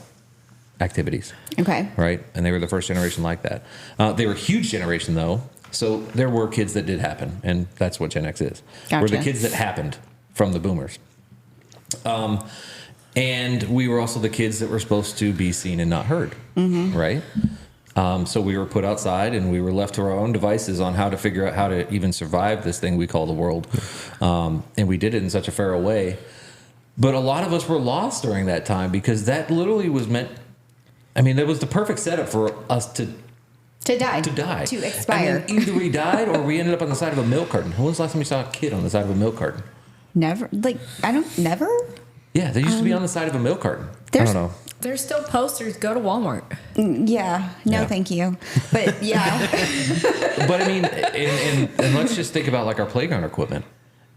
activities. Okay. Right? And they were the first generation like that. They were a huge generation, though. So there were kids that did happen, and that's what Gen X is. We're the Gotcha. kids that happened from the boomers. And we were also the kids that were supposed to be seen and not heard, right? So we were put outside, and we were left to our own devices on how to figure out how to even survive this thing we call the world. And we did it in such a feral way. But a lot of us were lost during that time because that literally was meant... I mean, that was the perfect setup for us to die. To expire. I mean, either we died or we ended up on the side of a milk carton. When was the last time you saw a kid on the side of a milk carton? Never. Never? Yeah, they used to be on the side of a milk carton. I there's- don't know. There's still posters. Go to Walmart. Yeah. No, Yeah. thank you. But yeah. But I mean, and let's just think about like our playground equipment.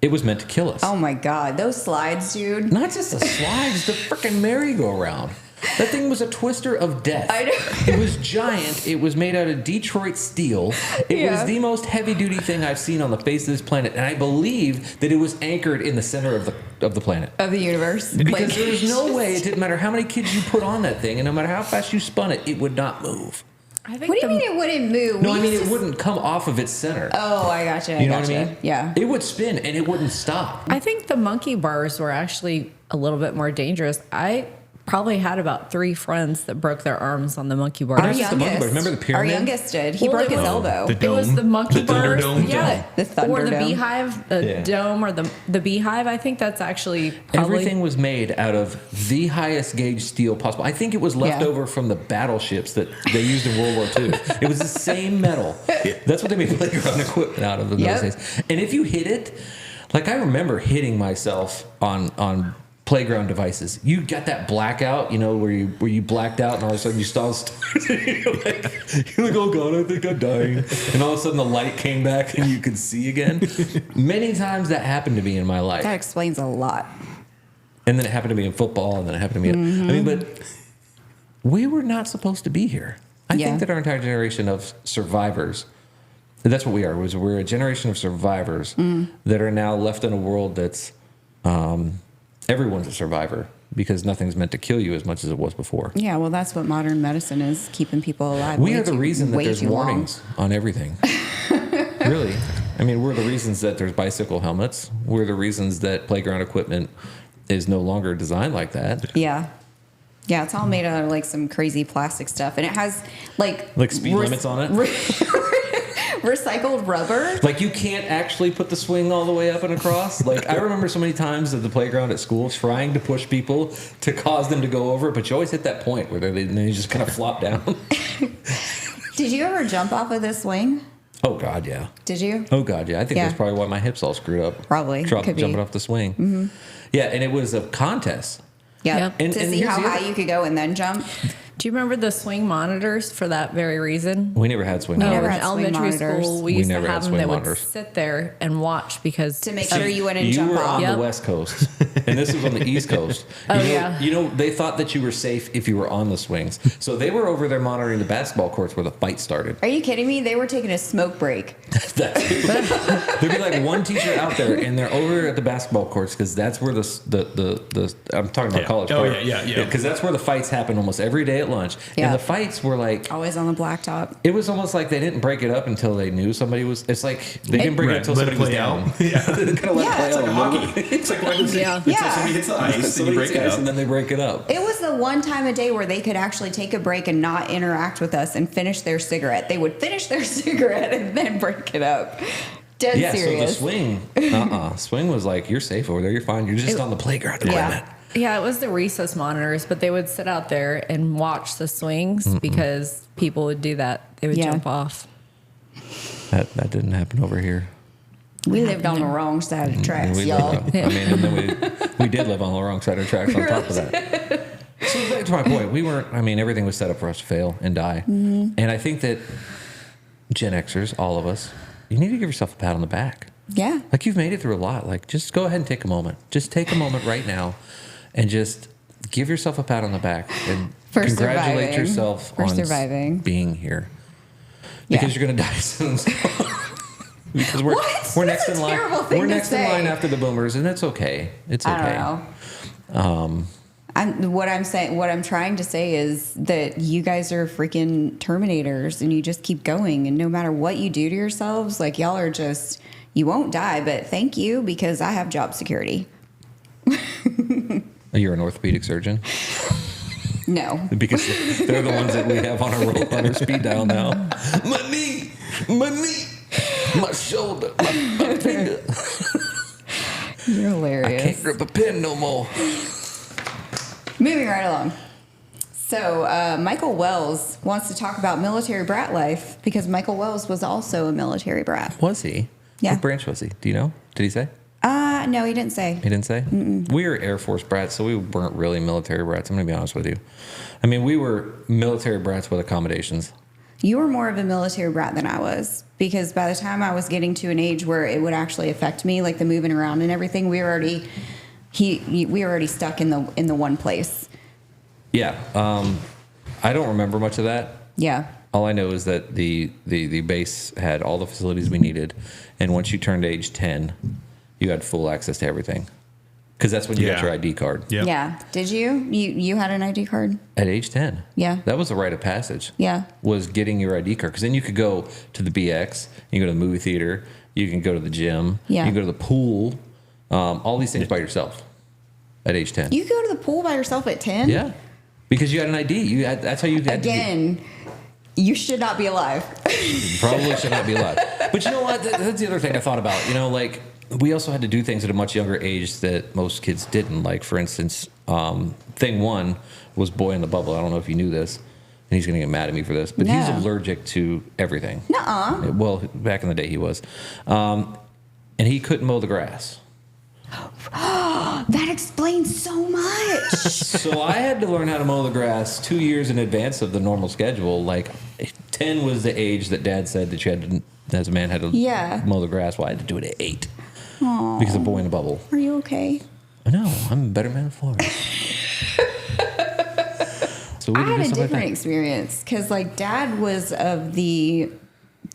It was meant to kill us. Oh my God. Those slides, dude. Not just the slides, the freaking merry-go-round. That thing was a twister of death. I know. It was giant. It was made out of Detroit steel. It Yeah. was the most heavy-duty thing I've seen on the face of this planet, and I believe that it was anchored in the center of the planet. Of the universe. Because there was no way, it didn't matter how many kids you put on that thing, and no matter how fast you spun it, it would not move. I think What do you mean it wouldn't move? No, We I mean, used it to- wouldn't come off of its center. Oh, I gotcha. You know what I mean? Yeah. It would spin, and it wouldn't stop. I think the monkey bars were actually a little bit more dangerous. I probably had about 3 friends that broke their arms on the monkey bars. Our That's just the monkey youngest. bars. Remember the pyramid? Our youngest did. He Well, broke it his was- elbow. The It was dome? the monkey The bars, Thunderdome? yeah, The or the Thunderdome. beehive, the Yeah. dome, or the beehive. I think that's actually probably Everything was made out of the highest gauge steel possible. I think it was left Yeah. over from the battleships that they used in World War II. It was the same metal. That's what they made playground equipment out of in Yep. those days. And if you hit it, like I remember hitting myself on playground devices. You got that blackout, where you blacked out and all of a sudden you saw stars. you're like, oh God, I think I'm dying. And all of a sudden the light came back and you could see again. Many times that happened to me in my life. That explains a lot. And then it happened to me in football, and then it happened to me. I mean, but we were not supposed to be here. I Yeah. think that our entire generation of survivors, that's what we are. We're a generation of survivors that are now left in a world that's everyone's a survivor because nothing's meant to kill you as much as it was before. Yeah, well, that's what modern medicine is, keeping people alive. We way are the too- reason that way there's too long. warnings on everything. Really. I mean, we're the reasons that there's bicycle helmets. We're the reasons that playground equipment is no longer designed like that. Yeah. Yeah, it's all made out of like some crazy plastic stuff. And it has like Speed limits on it? Recycled rubber. Like you can't actually put the swing all the way up and across. Like I remember so many times at the playground at school trying to push people to cause them to go over, but you always hit that point where they just kind of flop down. Did you ever jump off of this swing? Oh God, yeah. Did you? Oh God, yeah. I think Yeah. that's probably why my hips all screwed up. Probably. Could be. Jumping off the swing. Yeah, and it was a contest. Yeah. Yep. And- to and see here's how the high other- you could go and then jump. Do you remember the swing monitors for that very reason? We never had swing We No, never monitors. in had swing elementary monitors. school, We we used to never had have them. swing They would monitors. sit there and watch because To make sure you wouldn't You jump were off. on Yep. the West Coast, and this was on the East Coast. Oh, you know, yeah. You know, they thought that you were safe if you were on the swings. So they were over there monitoring the basketball courts where the fight started. Are you kidding me? They were taking a smoke break. There'd be like one teacher out there, and they're over at the basketball courts because that's where the I'm talking about Yeah. college. Oh, part. yeah. Because that's where the fights happen almost every day at lunch. Yeah. And the fights were like, Always on the blacktop. it was almost like they didn't break it up until they knew somebody was. It's like they didn't break it Right, until let it somebody was play down. out. Yeah. They kind of let Yeah, it play it's out. like a Hockey. It's like when Yeah. until Yeah. somebody hits the ice, then you Somebody break hits it ice up. and then they break it up. It was the one time a day where they could actually take a break and not interact with us and finish their cigarette. They would finish their cigarette and then break it up. Dead Yeah, serious. so the swing, swing was like, you're safe over there, you're fine, you're just on the playground. Yeah. Yeah, it was the recess monitors, but they would sit out there and watch the swings because people would do that. They would Yeah. jump off. That didn't happen over here. We lived on the wrong side of the tracks, We y'all. lived on- I mean, and then we did live on the wrong side of the tracks on top of that. So back to my point, we weren't. I mean, everything was set up for us to fail and die. And I think that Gen Xers, all of us, you need to give yourself a pat on the back. Yeah. Like you've made it through a lot. Like just go ahead and take a moment. Just take a moment right now, and just give yourself a pat on the back and For congratulate surviving. yourself For on surviving. being here. Yeah. Because you're gonna die soon. Because we're What? we're That's next a in line. terrible thing We're to next in say. line after the boomers, and it's okay. It's okay. I don't know. What I'm trying to say is that you guys are freaking Terminators, and you just keep going. And no matter what you do to yourselves, like y'all are just, you won't die. But thank you, because I have job security. You're an orthopedic surgeon No. because they're the ones that we have on our speed dial now. My knee, my shoulder, my finger. You're I hilarious. can't grip a pen no more. Moving right along. So Michael Wells wants to talk about military brat life because Michael Wells was also a military brat. Was he? Yeah. What branch was he? Do you know? Did he say? No, he didn't say. He didn't say? We were Air Force brats, so we weren't really military brats. I'm going to be honest with you. I mean, we were military brats with accommodations. You were more of a military brat than I was, because by the time I was getting to an age where it would actually affect me, like the moving around and everything, we were already stuck in the one place. Yeah. I don't remember much of that. Yeah. All I know is that the base had all the facilities we needed, and once you turned age 10, you had full access to everything. Because that's when you got Yeah. your ID card. Yep. Yeah. Did you? You had an ID card? At age 10. Yeah. That was a rite of passage. Yeah. Was getting your ID card. Because then you could go to the BX, you can go to the movie theater, you can go to the gym, Yeah. you can go to the pool, all these things by yourself at age 10. You go to the pool by yourself at 10? Yeah. Because you had an ID. That's how you had Again, you should not be alive. You probably should not be alive. But you know what? That's the other thing I thought about. You know, like, we also had to do things at a much younger age that most kids didn't. Like, for instance, thing one was Boy in the Bubble. I don't know if you knew this, and he's going to get mad at me for this, but he's No. allergic to everything. Nuh-uh. Well, back in the day he was. And he couldn't mow the grass. That explains so much. So I had to learn how to mow the grass 2 years in advance of the normal schedule. Like 10 was the age that Dad said that you had to, as a man, had to Yeah. mow the grass. Well, I had to do it at 8 Aw. because of Boy in the Bubble. Are you okay? No, I'm a better man than Florida. So we I did had a stuff like different that. experience because, like, Dad was of the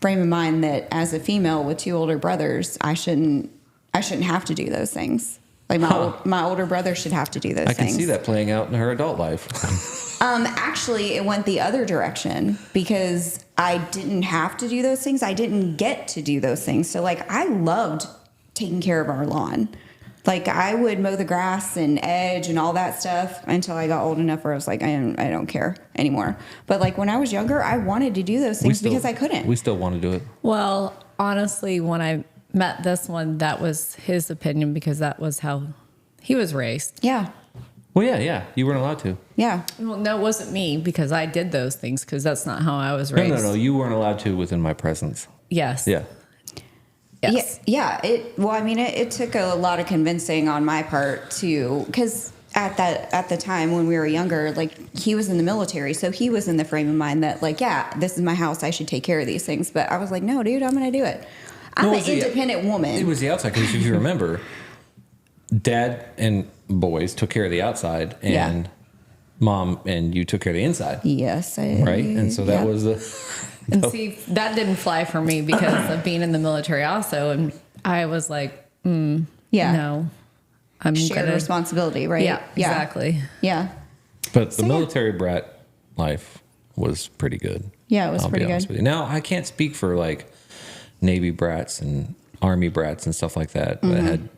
frame of mind that as a female with two older brothers, I shouldn't have to do those things. Like my older brother should have to do those I things. can see that playing out in her adult life. Actually, it went the other direction because I didn't have to do those things. I didn't get to do those things. So, like, I loved taking care of our lawn. Like, I would mow the grass and edge and all that stuff until I got old enough where I was like, I don't care anymore. But, like, when I was younger, I wanted to do those things because I couldn't. We still want to do it. Well, honestly, when I met this one, that was his opinion because that was how he was raised. Yeah. Well, yeah. You weren't allowed to. Yeah. Well, no, it wasn't me because I did those things because that's not how I was raised. No. You weren't allowed to within my presence. Yes. Yeah. Yes. Yeah. It took a lot of convincing on my part too, because at the time when we were younger, like he was in the military, so he was in the frame of mind that like, yeah, this is my house, I should take care of these things. But I was like, no, dude, I'm going to do it. I'm an independent woman. It was the outside because if you remember, Dad and boys took care of the outside, and Mom and you took care of the inside. Yes, right, and so that was the. And see, that didn't fly for me because of being in the military also, and I was like, no. I'm shared responsibility, right? Yeah, exactly. Yeah. But the military brat life was pretty good. Yeah, it was pretty good. With you. Now, I can't speak for like Navy brats and Army brats and stuff like that that had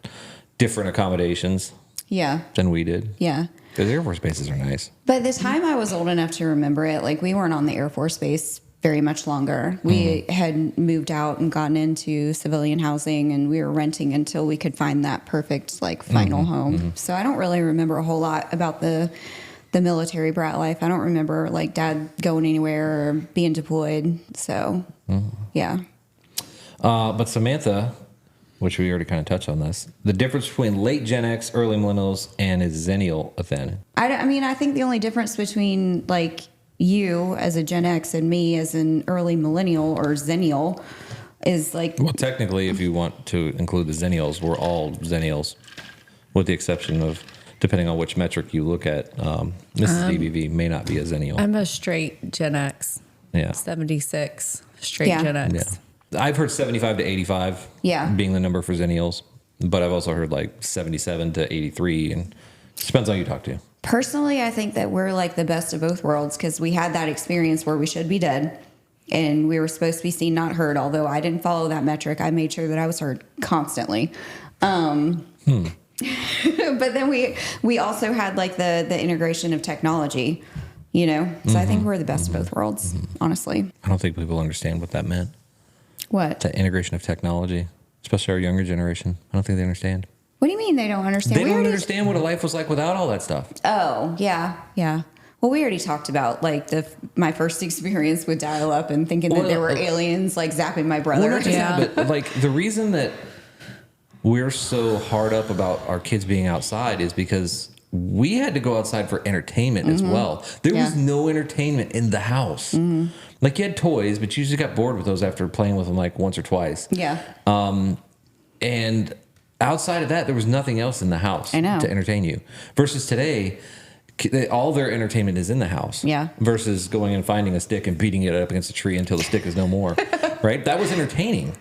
different accommodations than we did. Yeah. Because Air Force bases are nice. By the time I was old enough to remember it, like we weren't on the Air Force base very much longer. We had moved out and gotten into civilian housing, and we were renting until we could find that perfect like final home. So I don't really remember a whole lot about the military brat life. I don't remember like Dad going anywhere or being deployed. So yeah. But Samantha, which we already kind of touched on this, the difference between late Gen X, early millennials, and a Zennial then. I think the only difference between like you as a Gen X and me as an early millennial or Zennial is like... Well, technically, if you want to include the Zennials, we're all Zennials, with the exception of, depending on which metric you look at, Mrs. DBV may not be a Zennial. I'm a straight Gen X. Yeah. 76, straight Gen X. Yeah. I've heard 75 to 85 being the number for Zennials, but I've also heard like 77 to 83, and it depends on who you talk to. Personally, I think that we're like the best of both worlds because we had that experience where we should be dead and we were supposed to be seen, not heard. Although I didn't follow that metric, I made sure that I was heard constantly. But then we also had like the integration of technology, you know? So I think we're the best of both worlds, honestly. I don't think people understand what that meant. What? The integration of technology, especially our younger generation. I don't think they understand. What do you mean they don't understand? They don't understand what a life was like without all that stuff. Oh, yeah. Well, we already talked about like my first experience with dial-up and thinking that there were aliens like zapping my brother. Well, not just that, but like the reason that we're so hard up about our kids being outside is because we had to go outside for entertainment as well. There was no entertainment in the house. Like you had toys, but you usually got bored with those after playing with them like once or twice. Yeah. And outside of that, there was nothing else in the house to entertain you. Versus today, all their entertainment is in the house. Yeah. Versus going and finding a stick and beating it up against a tree until the stick is no more. Right? That was entertaining.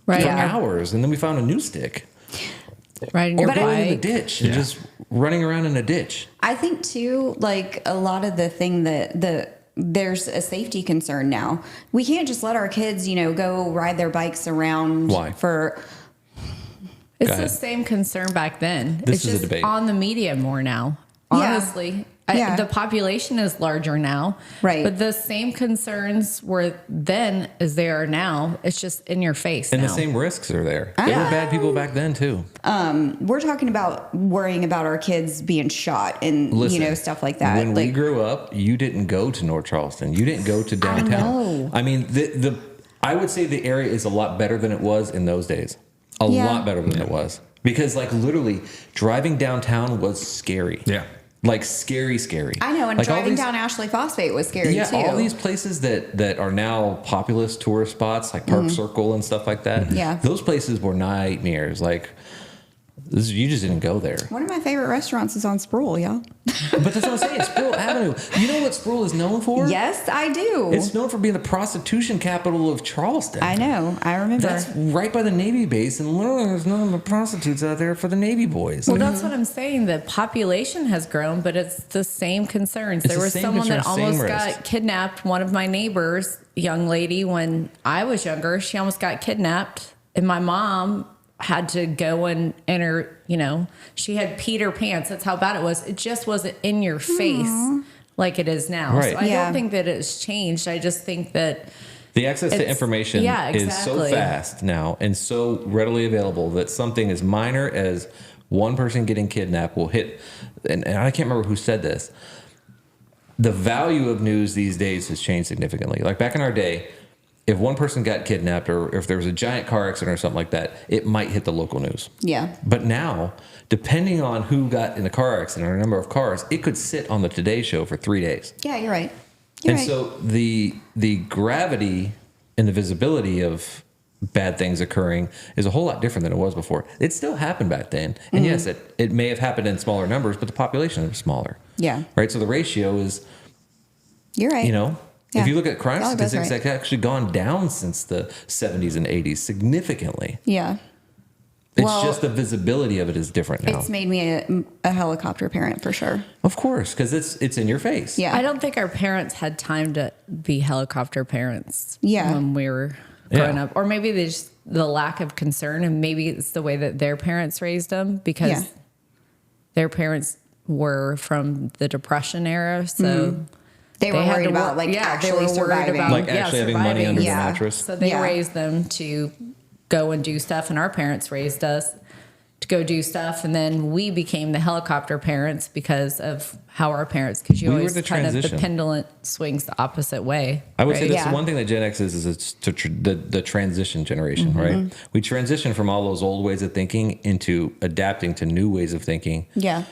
Right. For hours. And then we found a new stick. Right in your going in the bike. ditch and just running around in a ditch. I think too, like a lot of the thing that there's a safety concern now. We can't just let our kids, go ride their bikes around. Why? It's the same concern back then. This it's is just a debate. on the media more now. Honestly. The population is larger now. Right. But the same concerns were then as they are now. It's just in your face And now. the same risks are there. There were bad people back then too. We're talking about worrying about our kids being shot and, stuff like that. When we grew up, you didn't go to North Charleston. You didn't go to downtown. I mean, I would say the area is a lot better than it was in those days. A lot better than it was. Because like literally driving downtown was scary. Yeah. Like scary. I know, and like driving down Ashley Phosphate was scary too. All these places that are now populous tourist spots like Park Circle and stuff like that. Yeah. Those places were nightmares. Like you just didn't go there. One of my favorite restaurants is on Sproul, y'all. But that's what I'm saying. Sproul Avenue. You know what Sproul is known for? Yes, I do. It's known for being the prostitution capital of Charleston. I know. I remember. That's right by the Navy base, and literally there's none of the prostitutes out there for the Navy boys. Well, that's what I'm saying. The population has grown, but it's the same concerns. It's there the was same someone that concern, same almost risk. got kidnapped. One of my neighbors, young lady, when I was younger, she almost got kidnapped, and my mom had to go and enter, she had Peter pants. That's how bad it was. It just wasn't in your face like it is now. Right. So I don't think that it's changed. I just think that the access to information is so fast now and so readily available that something as minor as one person getting kidnapped will hit, and I can't remember who said this. The value of news these days has changed significantly. Like back in our day, if one person got kidnapped or if there was a giant car accident or something like that, it might hit the local news. Yeah. But now, depending on who got in the car accident or the number of cars, it could sit on the Today Show for 3 days. Yeah, you're right. So the gravity and the visibility of bad things occurring is a whole lot different than it was before. It still happened back then. And yes, it may have happened in smaller numbers, but the population is smaller. Yeah. Right? So the ratio is, You're right. you know, Yeah. if you look at crime Y'all are both statistics, right. that's actually gone down since the 70s and 80s significantly. Yeah. It's Well, just the visibility of it is different now. It's made me a helicopter parent for sure. Of course, because it's in your face. Yeah. I don't think our parents had time to be helicopter parents Yeah. when we were growing up. Or maybe they just the lack of concern, and maybe it's the way that their parents raised them because Yeah. their parents were from the Depression era. So They were had worried to about work- like they actually were worried surviving. about Like actually having money surviving. under Yeah. the mattress. So they Yeah. raised them to go and do stuff, and our parents raised us to go do stuff, and then we became the helicopter parents because of how our parents. Because you We were always the kind of the transition. pendulum swings the opposite way. I would say right? that's Yeah. the one thing that Gen X is it's the transition generation, right? We transition from all those old ways of thinking into adapting to new ways of thinking. Yeah.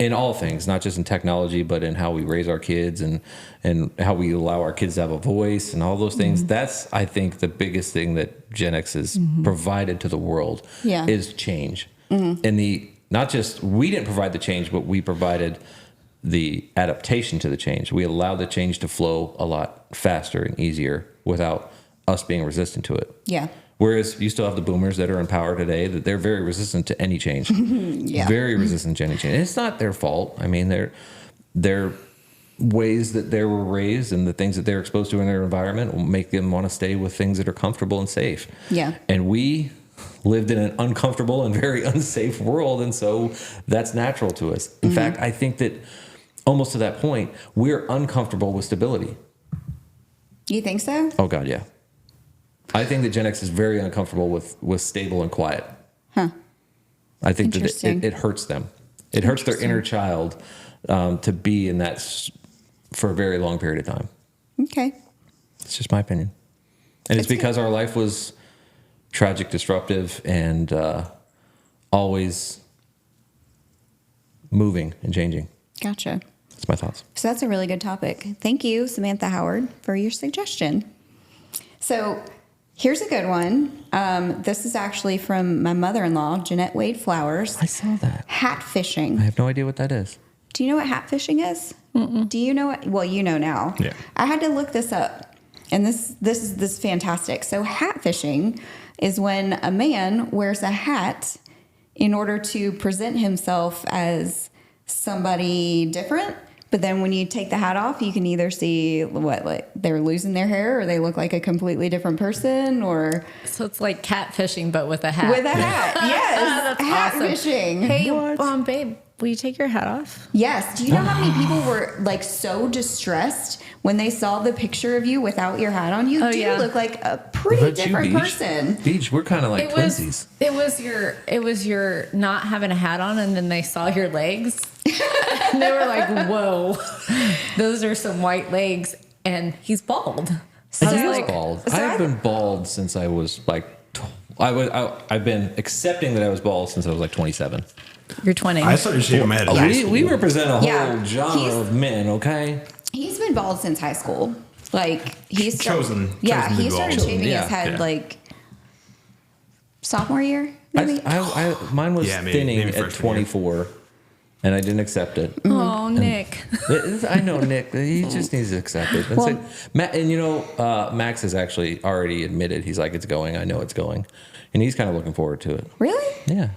In all things, not just in technology, but in how we raise our kids and how we allow our kids to have a voice and all those things. That's, I think, the biggest thing that Gen X has provided to the world Yeah. is change. And not just we didn't provide the change, but we provided the adaptation to the change. We allowed the change to flow a lot faster and easier without us being resistant to it. Yeah. Whereas you still have the boomers that are in power today that they're very resistant to any change. Yeah. Very resistant to any change. And it's not their fault. I mean, they're ways that they were raised and the things that they're exposed to in their environment will make them want to stay with things that are comfortable and safe. Yeah. And we lived in an uncomfortable and very unsafe world. And so that's natural to us. In fact, I think that almost to that point, we're uncomfortable with stability. You think so? Oh God, yeah. I think that Gen X is very uncomfortable with stable and quiet. Huh. I think that Interesting. it hurts them. It hurts their inner child to be in that for a very long period of time. Okay. It's just my opinion. And it's That's because our life was tragic, disruptive, and always moving and changing. Gotcha. That's my thoughts. So that's a really good topic. Thank you, Samantha Howard, for your suggestion. So here's a good one. This is actually from my mother-in-law, Jeanette Wade Flowers. I saw that. Hat I fishing. have no idea what that is. Do you know what hat fishing is? Do you know what? Well, you know now. Yeah. I had to look this up, and this is fantastic. So hat fishing is when a man wears a hat in order to present himself as somebody different. But then when you take the hat off, you can either see like they're losing their hair, or they look like a completely different person, or So it's like catfishing, but with a hat. with a hat. Yes, That's hat awesome. fishing. Hey, babe, will you take your hat off? Yes. Do you know how many people were like so distressed when they saw the picture of you without your hat on? You Oh, do yeah. look like a pretty What about you, different Beach? person. Beach, we're kind of like twinsies. it was your not having a hat on, and then they saw your legs. And they were like, "Whoa, those are some white legs," and he's bald. So- I was He is like, bald. so I've I- been bald since I was like, I've been accepting that I was bald since I was like 27. "You're 20." I started shaving my head last We week. represent a whole Yeah, genre he's- of men, okay? He's been bald since high school. Like he's Chosen Yeah, to be he started bald. shaving Yeah, his head yeah. like sophomore year, maybe. Mine was Yeah, maybe thinning at freshman year. 24, and I didn't accept it. Oh, Nick. I know Nick. He just needs to accept it. That's it. And you know, Max has actually already admitted he's like, it's going. I know it's going, and he's kind of looking forward to it. Really? Yeah,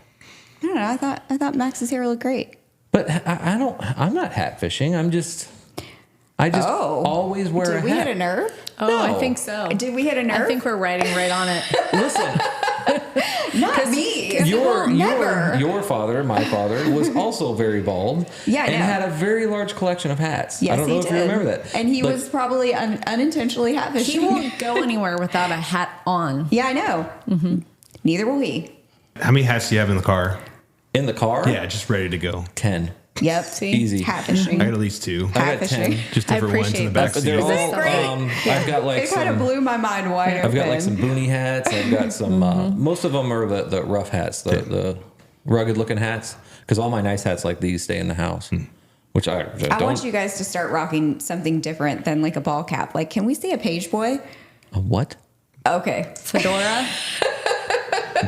I don't know. I thought Max's hair looked great. but I don't. I'm not hat fishing. I just always wear Did a we hat. hit a nerve? Oh, I No. think so. Did we hit a nerve? I think we're riding right on it. Listen, Not me. Never. your father, my father, was also very bald. Yeah, I and know. had a very large collection of hats. Yes, I don't know he if did. you remember that. And he But was probably unintentionally hat He fishing. won't go anywhere without a hat on. Yeah, I know. Neither will we. How many hats do you have in the car? In the car? Yeah, just ready to go. 10. Yep. See? Easy. Catfishing. I got at least 2. I got 10. Catfishing. Just different ones in the appreciate back that. seat. They're Isn't all, it great? I've got like It kind of some, blew my mind wide I've got like open. some boonie hats. I've got some, most of them are the rough hats, the rugged looking hats. Because all my nice hats like these stay in the house. Which I I want you guys to start rocking something different than like a ball cap. Like, can we see a page boy? A what? Okay. Fedora.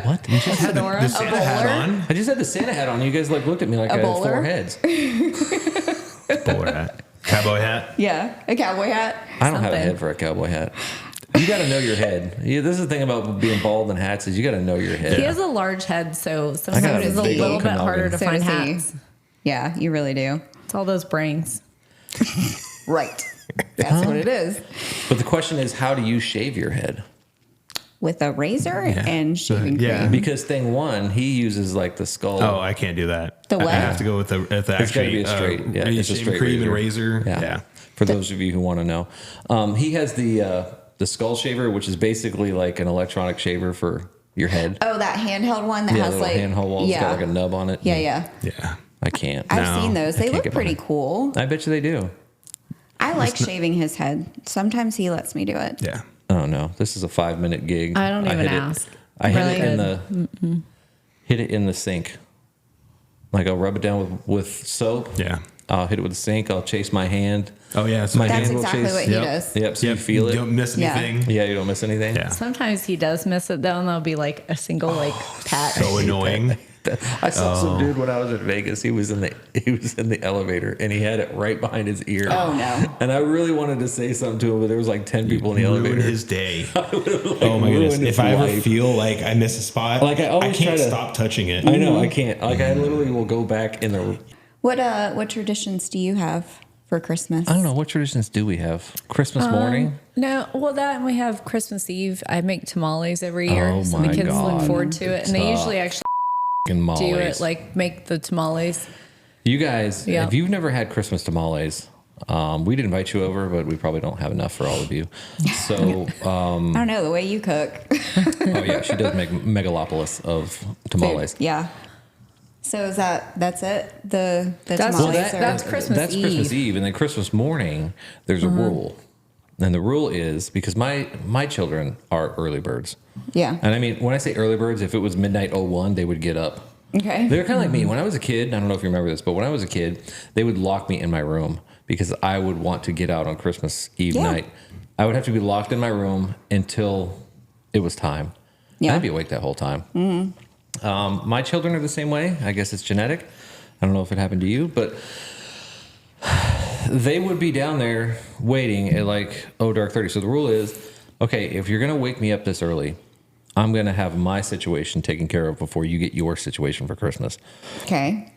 What? You just had Fedora? the Santa hat bowler? on. I just had the Santa hat on. You guys like looked at me like A I had bowler? 4 heads. Bowler hat. Cowboy hat. Yeah. A cowboy hat. I don't have a Something. head for a cowboy hat. You got to know your head. Yeah, this is the thing about being bald and hats is you got to know your head. He has a large head, so got sometimes a it's a big little old bit harder noggin. to So find does he. hats. Yeah, you really do. It's all those brains. Right. That's what it is. But the question is, how do you shave your head? With a razor Yeah. and shaving Yeah. cream. Because thing one, he uses like the skull. Oh, I can't do that. The what? I have to go with the It's got to actually be a straight. Yeah, it's a shaving straight cream razor. and razor. Yeah. For those of you who want to know, he has the skull shaver, which is basically like an electronic shaver for your head. Oh, that handheld one that Yeah, has little like handheld walls. Yeah. Got like a nub on it. Yeah, yeah. Yeah. I can't. I've No, seen those. I They can't look get pretty mine. cool. I bet you they do. I like shaving his head. Sometimes he lets me do it. Yeah. Oh no, this is a 5-minute gig. I don't even hit ask. I hit Really it hit it in the sink. Like I'll rub it down with soap. Yeah. I'll hit it with the sink. I'll chase my hand. Oh yeah. So My That's hand will exactly chase. what he Yep. does. Yep. So you feel it. Don't miss Yeah. anything. Yeah, you don't miss anything. Yeah. Sometimes he does miss it though, and there'll be like a single like pat. So annoying. I saw some dude when I was in Vegas. He was in the elevator and he had it right behind his ear. Oh, no. And I really wanted to say something to him, but there was like 10 people in the Ruin elevator. his day. oh my goodness. If I ever feel like I miss a spot, Like, I always can't try to- stop touching it. I know I can't. Like I literally will go back in the. What traditions do you have for Christmas? I don't know what traditions do we have. Christmas morning. No, well, that and we have Christmas Eve. I make tamales every year, Oh so my the kids God. look forward to it, and they Tough. usually actually And do it, tamales. like make the tamales. You guys, Yeah. if you've never had Christmas tamales, we'd invite you over, but we probably don't have enough for all of you. So, I don't know the way you cook. oh yeah, she does make megalopolis of tamales. Yeah. So that's it? The That's- tamales well, are- that's Christmas That's Christmas Eve. Eve, and then Christmas morning. There's a rule, and the rule is because my children are early birds. Yeah. And I mean, when I say early birds, if it was midnight 01, they would get up. Okay. They're kind of like me. When I was a kid, I don't know if you remember this, but when I was a kid, they would lock me in my room because I would want to get out on Christmas Eve Yeah. night. I would have to be locked in my room until it was time. Yeah. I'd be awake that whole time. My children are the same way. I guess it's genetic. I don't know if it happened to you, but they would be down there waiting at like, dark 30. So the rule is, okay, if you're going to wake me up this early, I'm going to have my situation taken care of before you get your situation for Christmas. Okay.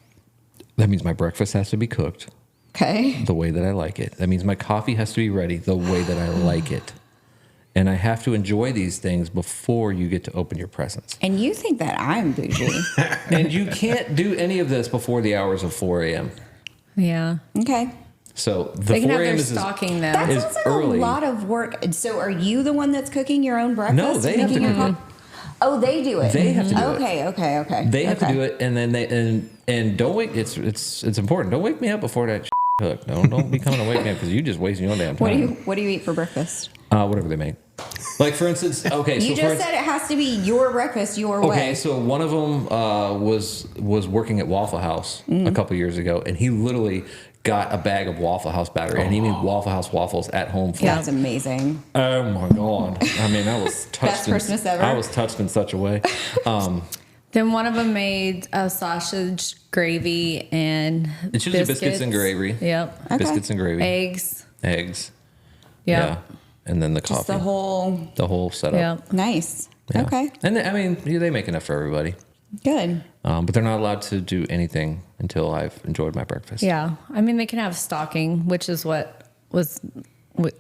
That means my breakfast has to be cooked Okay. the way that I like it. That means my coffee has to be ready the way that I like it. And I have to enjoy these things before you get to open your presents. And you think that I'm bougie. And you can't do any of this before the hours of 4 a.m. Yeah, Okay. So the they can 4 have a.m. their is stocking though. That Is sounds like early. a lot of work. So are you the one that's cooking your own breakfast? No, they have making to your cook coffee? Oh, they do it. They have to do it. Okay. They have to do it, and then and don't wake. It's important. Don't wake me up before that cook. Don't be coming to wake me up because you just wasting your damn time. What do you eat for breakfast? Whatever they make. Like for instance, okay. You so just said it has to be your breakfast your way. Okay, so one of them was working at Waffle House a couple years ago, and he literally got a bag of Waffle House batter, and he made Waffle House waffles at home for That's amazing. Oh my god! I mean, I was touched. Best Christmas ever. I was touched in such a way. Then one of them made a sausage gravy and It's usually biscuits and gravy. Yep. Okay. Biscuits and gravy, Eggs. eggs, Yep. and then the Just coffee, the whole setup. Yep. nice. Yeah. Okay. And I mean, they make enough for everybody, Good. but they're not allowed to do anything until I've enjoyed my breakfast. Yeah. I mean, they can have stocking, which is what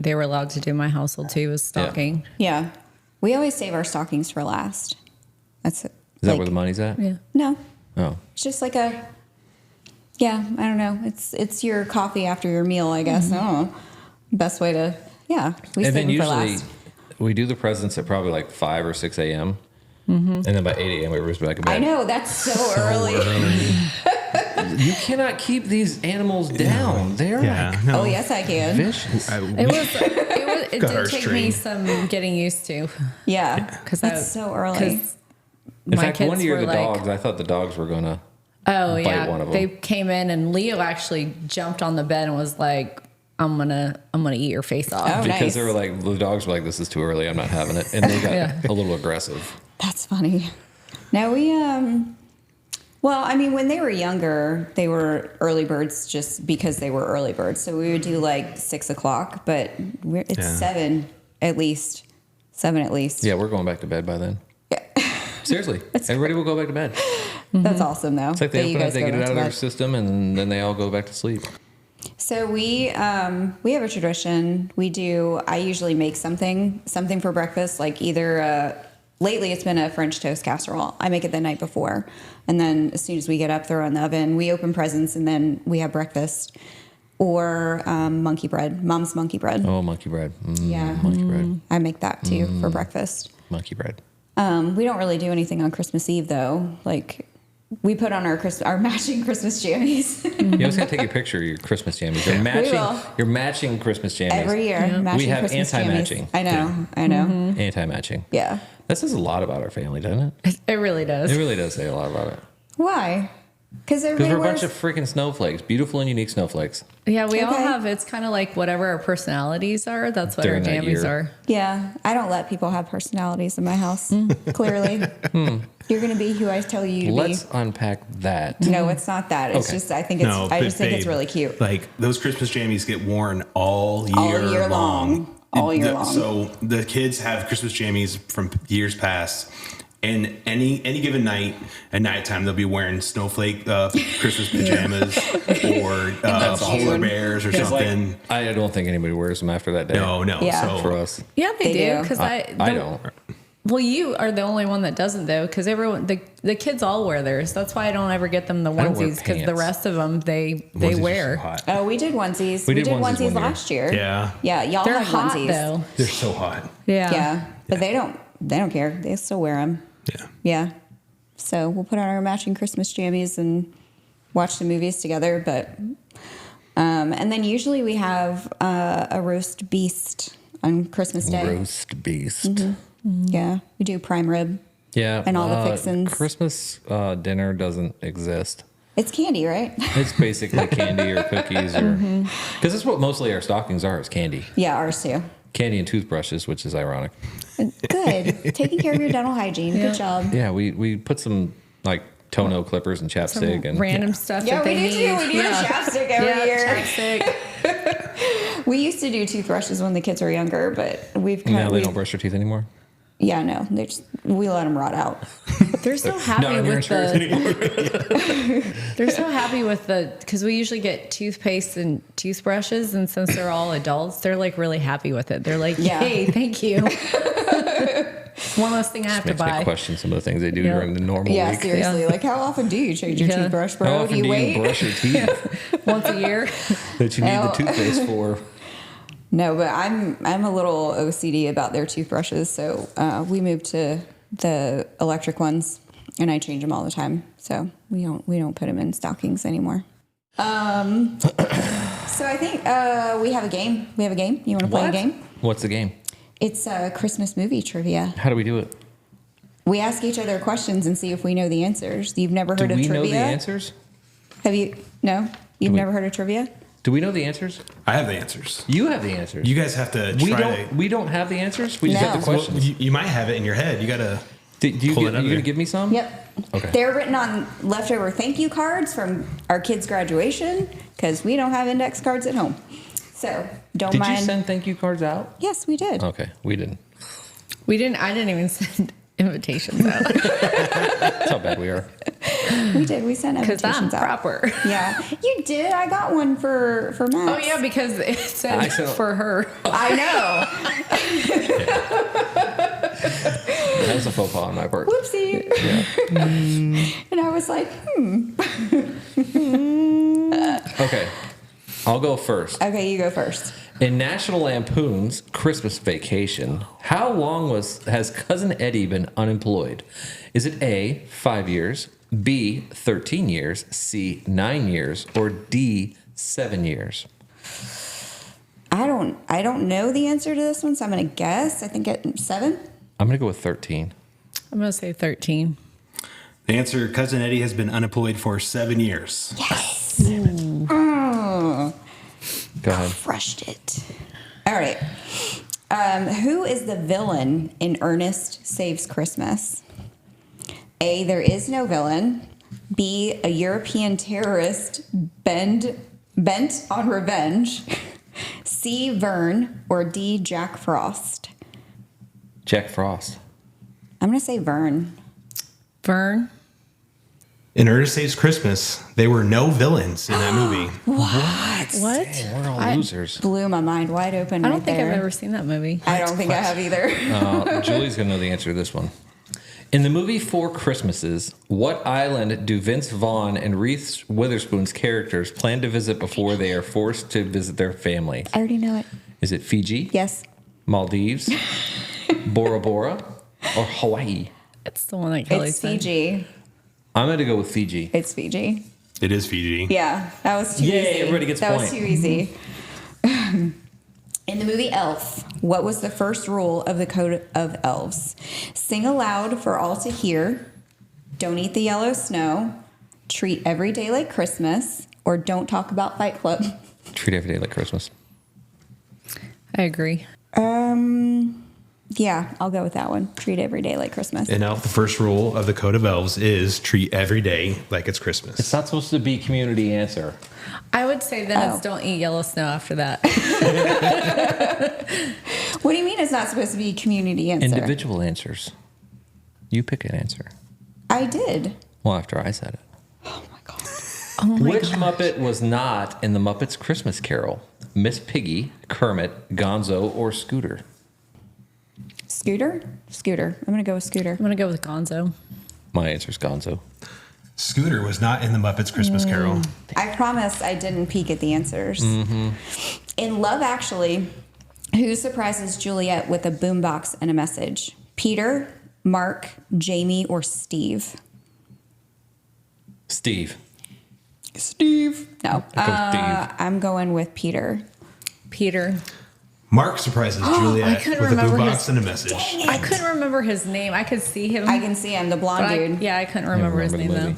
they were allowed to do in my household too, was stocking. Yeah. We always save our stockings for last. That's it. Is that where the money's at? Yeah. No. Oh. It's just like I don't know. It's your coffee after your meal, I guess. I don't know. Best way to, we And save then them for usually last. we do the presents at probably like 5 or 6 a.m. And then by 8 a.m. everybody's back in bed. I know, that's so early. You cannot keep these animals down. They're like Oh, yes, I can. vicious. It did Hers take trained. me some getting used to. Yeah, Because it's so early. In fact, one year the dogs, I thought the dogs were going to Oh bite yeah, one of them. they came in and Leo actually jumped on the bed and was like, "I'm gonna eat your face off." Oh, because nice. they were like, the dogs were like, this is too early. I'm not having it. And they got Yeah. a little aggressive. That's funny. No, we well, I mean, when they were younger, they were early birds just because they were early birds. So we would do like 6 o'clock, but it's 7 at least. 7 at least. Yeah, we're going back to bed by then. Seriously. Everybody will go back to bed. That's awesome, though. It's like they that you open it, guys they go get it back out to of their bed. system, and then they all go back to sleep. So we have a tradition. I usually make something for breakfast, like either lately it's been a French toast casserole. I make it the night before, and then as soon as we get up, throw it in the oven. We open presents, and then we have breakfast. Or monkey bread, mom's monkey bread. Oh, monkey bread. Yeah. Monkey bread. I make that too for breakfast. Monkey bread. We don't really do anything on Christmas Eve though. Like we put on our matching Christmas jammies You always got to take a picture of your Christmas jammies. You're matching Christmas jammies. every year. Matching We have Christmas anti-matching. jammies. I know. Anti-matching. Yeah. That says a lot about our family, doesn't it? It really does. It really does say a lot about it. Why? Because Because we're a bunch of freaking snowflakes. Beautiful and unique snowflakes. Yeah, we all Okay. have. It's kind of like whatever our personalities are. That's what During our that jammies year. are. Yeah, I don't let people have personalities in my house. Clearly, you're going to be who I tell you to Let's unpack that. be. No, it's not that. It's Okay. just I think it's I just think it's really cute. Like those Christmas jammies get worn all All year, year long. All year long. So the kids have Christmas jammies from years past. And any given night at nighttime, they'll be wearing snowflake Christmas pajamas or polar bears or It's like, something. I don't think anybody wears them after that day. No. Yeah. So For us. Yeah, They they do. do. Because I don't. Well, you are the only one that doesn't though, because everyone the kids all wear theirs. That's why I don't ever get them the don't wear onesies because the pants. rest of them they Onesies are so wear. hot. Oh, we did onesies. We We did did onesies onesies one year. last year. Yeah. Yeah, y'all They're had hot onesies. though. They're so hot. Yeah, but they don't care. They still wear them. Yeah. Yeah. So we'll put on our matching Christmas jammies and watch the movies together. But and then usually we have a roast beast on Christmas Day. Roast beast. Yeah, we do prime rib. Yeah. And all the fixins. Christmas dinner doesn't exist. It's candy, right? It's basically candy or cookies or because that's what mostly our stockings are is candy. Yeah, ours too. Candy and toothbrushes, which is ironic. Good. Taking care of your dental hygiene. Yeah. Good job. Yeah, we put some like toenail clippers and chapstick and Random stuff Yeah, that we they do need. too. We do Yeah. a chapstick every year. Chapstick. We used to do toothbrushes when the kids were younger, but we've now kind they of don't brush their teeth anymore. yeah, no, we let them rot out. They're so happy Not on your with they're so happy with because we usually get toothpaste and toothbrushes, and since they're all adults, they're like really happy with it. They're like, Yeah. "Hey, thank you." One less thing I have to Makes me buy. question some of the things they do Yeah. during the normal Yeah, week. seriously. Like, how often do you change your Yeah. toothbrush, bro? How often do you wait? brush your teeth Once a year. that you need the No. toothpaste for? No, but I'm a little OCD about their toothbrushes, so we moved to the electric ones, and I change them all the time. So we don't put them in stockings anymore. So I think we have a game. We have a game. You want to play a game? What's the game? It's Christmas movie trivia. How do we do it? We ask each other questions and see if we know the answers. You've never Do heard of we trivia? know the answers? Have you? No, you've we- never heard of trivia? Do we know the ansers? I have the ansers. You have the answers. You guys have to try We don't have the answers. We just No. have the Well, questions. you might have it in your head. You gotta. Do you pull get, it up you there. gonna give me some? Yep. Okay. They're written on leftover thank you cards from our kids' graduation because we don't have index cards at home. So don't Did mind. you send thank you cards out? Yes, we did. Okay, we didn't. I didn't even send invitations out That's how bad we are. We did. We sent because I'm invitations out. proper. Yeah, you did. I got one for Max. Oh yeah, because it I said said- for her. I know. That was a faux pas on my part. Whoopsie. Yeah. And I was like, Okay. I'll go first. Okay, you go first. In National Lampoon's Christmas Vacation, how long has Cousin Eddie been unemployed? Is it A, 5 years, B, 13 years, C, 9 years, or D, 7 years? I don't know the answer to this one, so I'm going to guess. I think at 7. I'm going to go with 13. I'm going to say 13. The answer, Cousin Eddie has been unemployed for 7 years. Yes. Oh, Go ahead. crushed it. All right. Who is the villain in Ernest Saves Christmas? A, there is no villain. B, a European terrorist bent on revenge. C, Vern, or D, Jack Frost. Jack Frost. I'm going to say Vern. Vern. In Ernest Saves Christmas, there were no villains in that movie. What? Dang, we're all losers. Blew my mind wide open. I don't right think there. I've ever seen that movie. I don't think I have either. Julie's going to know the answer to this one. In the movie Four Christmases, what island do Vince Vaughn and Reese Witherspoon's characters plan to visit before they are forced to visit their family? I already know it. Is it Fiji, Yes. Maldives, Bora Bora, or Hawaii? It's the one that Kelly It's said. Fiji. I'm going to go with Fiji. It's Fiji. It is Fiji. Yeah, that was too Yay, easy. everybody gets a that point. was too easy. In the movie Elf, what was the first rule of the Code of Elves? Sing aloud for all to hear, don't eat the yellow snow, treat every day like Christmas, or don't talk about Fight Club. Treat every day like Christmas. I agree. Yeah, I'll go with that one. Treat every day like Christmas. And now the first rule of the Code of Elves is treat every day like it's Christmas. It's not supposed to be community answer. I would say then Oh. it's don't eat yellow snow after that. What do you mean it's not supposed to be community answer? Individual answers. You pick an answer. I did. Well, after I said it. Oh my God. Oh my Which God. Muppet was not in the Muppets Christmas Carol? Miss Piggy, Kermit, Gonzo, or Scooter? Scooter? Scooter. I'm going to go with Scooter. I'm going to go with Gonzo. My answer's Gonzo. Scooter was not in the Muppets Christmas Carol. I promise I didn't peek at the answers. In Love Actually, who surprises Juliet with a boombox and a message? Peter, Mark, Jamie, or Steve? Steve. Steve. No. I'll go with Steve. I'm going with Peter. Peter. Mark surprises Juliet couldn't with a remember boombox his- and a message. I couldn't remember his name. I could see him. I can see him, the blonde but dude. I couldn't remember his name though.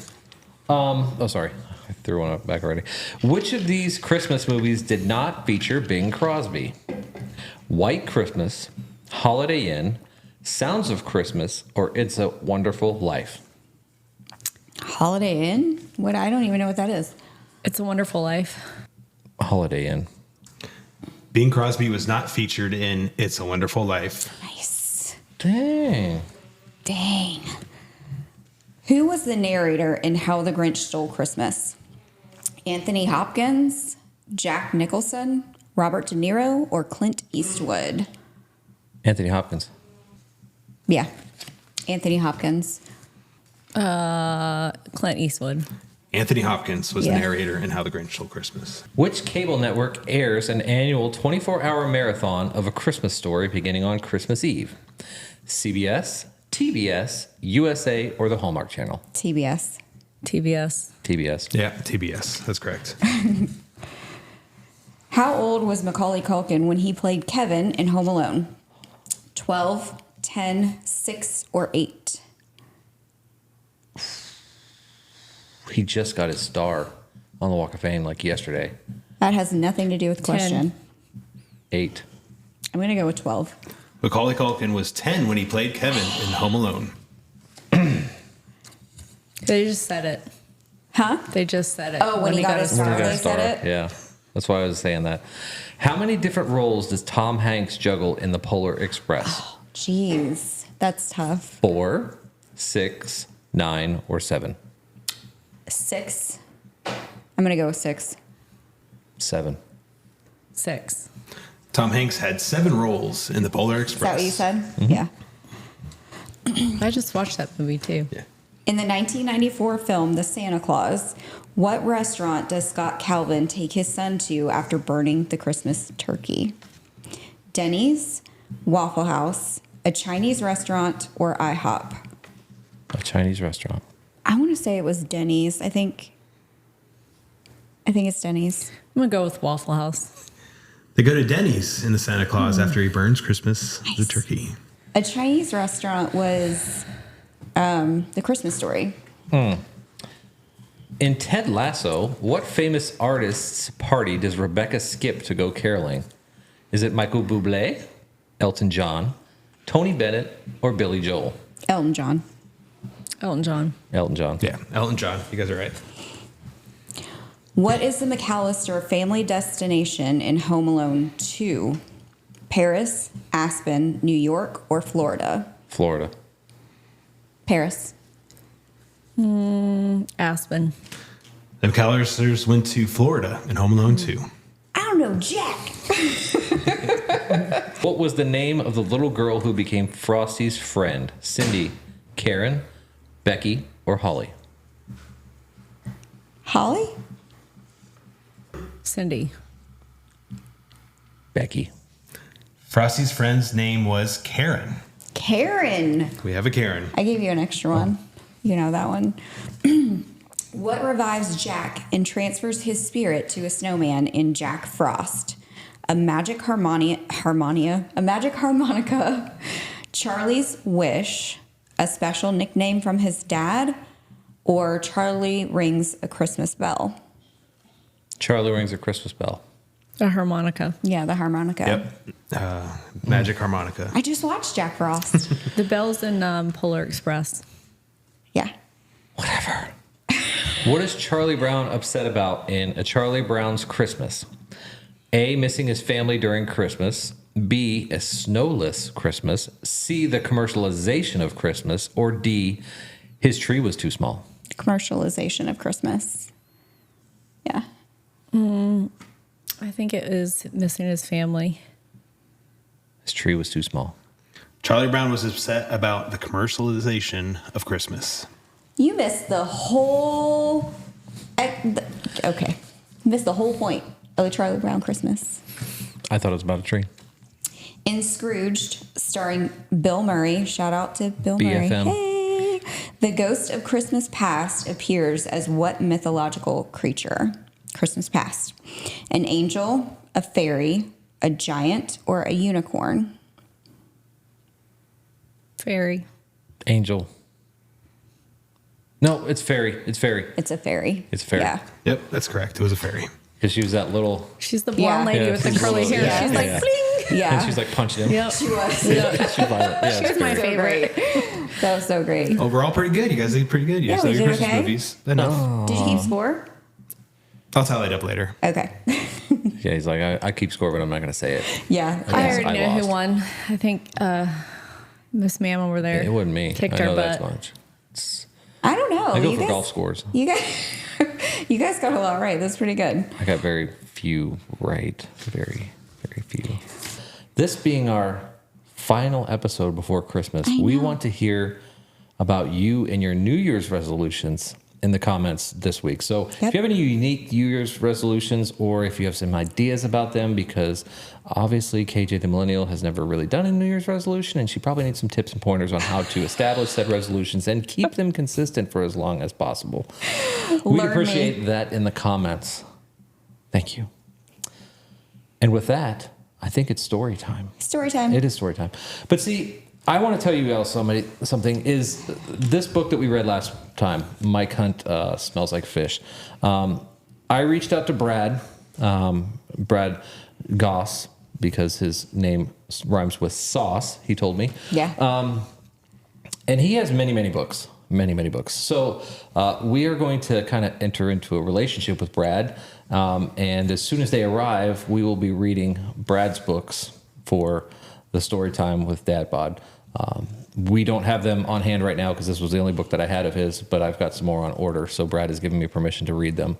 Oh, sorry. I threw one up back already. Which of these Christmas movies did not feature Bing Crosby? White Christmas, Holiday Inn, Sounds of Christmas, or It's a Wonderful Life? Holiday Inn? What? I don't even know what that is. It's a Wonderful Life. Holiday Inn. Bing Crosby was not featured in It's a Wonderful Life. Nice. Dang. Dang. Who was the narrator in How the Grinch Stole Christmas? Anthony Hopkins, Jack Nicholson, Robert De Niro, or Clint Eastwood? Anthony Hopkins. Yeah. Anthony Hopkins. Clint Eastwood. Anthony Hopkins was Yeah. the narrator in How the Grinch Stole Christmas. Which cable network airs an annual 24-hour marathon of A Christmas Story beginning on Christmas Eve? CBS, TBS, USA, or the Hallmark Channel? TBS. TBS. TBS. Yeah, TBS. That's correct. How old was Macaulay Culkin when he played Kevin in Home Alone? 12, 10, 6, or 8? He just got his star on the Walk of Fame like yesterday. That has nothing to do with the 10. question. 8. I'm going to go with 12. Macaulay Culkin was 10 when he played Kevin in Home Alone. They just said it. Huh? They just said it. Oh, when he got his When star. he got They a said star. it? Yeah. That's why I was saying that. How many different roles does Tom Hanks juggle in the Polar Express? Jeez. That's tough. 4, 6, 9, or 7? 6. I'm going to go with 6. 7. 6. Tom Hanks had 7 roles in the Polar Is that Express. what you said? Yeah. I just watched that movie too. Yeah. In the 1994 film The Santa Claus, What restaurant does Scott Calvin take his son to after burning the Christmas turkey? Denny's, Waffle House, a Chinese restaurant, or IHOP? A Chinese restaurant. I want to say it was Denny's. I think it's Denny's. I'm going to go with Waffle House. They go to Denny's in the Santa Claus after he burns Christmas, the turkey. A Chinese restaurant was The Christmas Story. In Ted Lasso, what famous artist's party does Rebecca skip to go caroling? Is it Michael Bublé, Elton John, Tony Bennett, or Billy Joel? Elton John. Elton John. Elton John. Yeah, Elton John. You guys are right. What is the McAllister family destination in Home Alone 2? Paris, Aspen, New York, or Florida? Florida. Paris. Aspen. The McAllisters went to Florida in Home Alone 2. I don't know, Jack. What was the name of the little girl who became Frosty's friend? Cindy, Karen, Becky, or Holly? Holly? Cindy. Becky. Frosty's friend's name was Karen. Karen. We have a Karen. I gave you an extra one. You know that one. What revives Jack and transfers his spirit to a snowman in Jack Frost? A magic harmonica, Charlie's Wish, a special nickname from his dad, or Charlie Rings a Christmas Bell? Charlie Rings a Christmas Bell. A harmonica. Yeah, the harmonica. Yep. Magic harmonica. I just watched Jack Frost. The bells in Polar Express. Yeah. Whatever. What is Charlie Brown upset about in A Charlie Brown's Christmas? A, missing his family during Christmas. B, a snowless Christmas. C, the commercialization of Christmas. Or D, his tree was too small. Commercialization of Christmas. Yeah. I think it is missing his family. His tree was too small. Charlie Brown was upset about the commercialization of Christmas. You missed the whole... Okay. Missed the whole point of the Charlie Brown Christmas. I thought it was about a tree. In Scrooged, starring Bill Murray. Shout out to Bill Murray. BFM. Hey! The ghost of Christmas Past appears as what mythological creature? Christmas Past. An angel, a fairy, a giant, or a unicorn? Fairy. Angel. No, it's fairy. It's fairy. It's a fairy. It's a fairy. Yeah. Yep, that's correct. It was a fairy. Because she was that little... She's the blonde lady Yeah, with the she's curly a little- hair. yeah, She's yeah, like, yeah. fling. Yeah. And she's like punching him. Yep. She was. She's violent. Yeah, She it's was my great. favorite. That was so great. Overall, pretty good. You guys did pretty good. You Yeah, guys know we your did Christmas okay. movies. Enough. Did you keep score? I'll tally it up later. Okay. Yeah, he's like, I keep score, but I'm not going to say it. Yeah. I Yes, already I know who lost. won. I think Miss Ma'am over there. It wasn't me. Kicked I our know butt. that much. It's, I don't know. I go You for guys- golf scores. You guys got a lot right. That's pretty good. I got very few right. Very, very few. This being our final episode before Christmas, we want to hear about you and your New Year's resolutions in the comments this week. So if you have any unique New Year's resolutions, or if you have some ideas about them, because obviously KJ the Millennial has never really done a New Year's resolution, and she probably needs some tips and pointers on how to establish said resolutions and keep them consistent for as long as possible. We'd Learn appreciate me. that in the comments. Thank you. And with that, I think it's story time. Story time. It is story time. But see, I want to tell you all something is this book that we read last time, Mike Hunt Smells Like Fish. I reached out to Brad Goss, because his name rhymes with sauce, he told me. Yeah. And he has many, many books. Many books. So we are going to kind of enter into a relationship with Brad. And as soon as they arrive, we will be reading Brad's books for the story time with Dadbod. We don't have them on hand right now because this was the only book that I had of his, but I've got some more on order. So Brad has given me permission to read them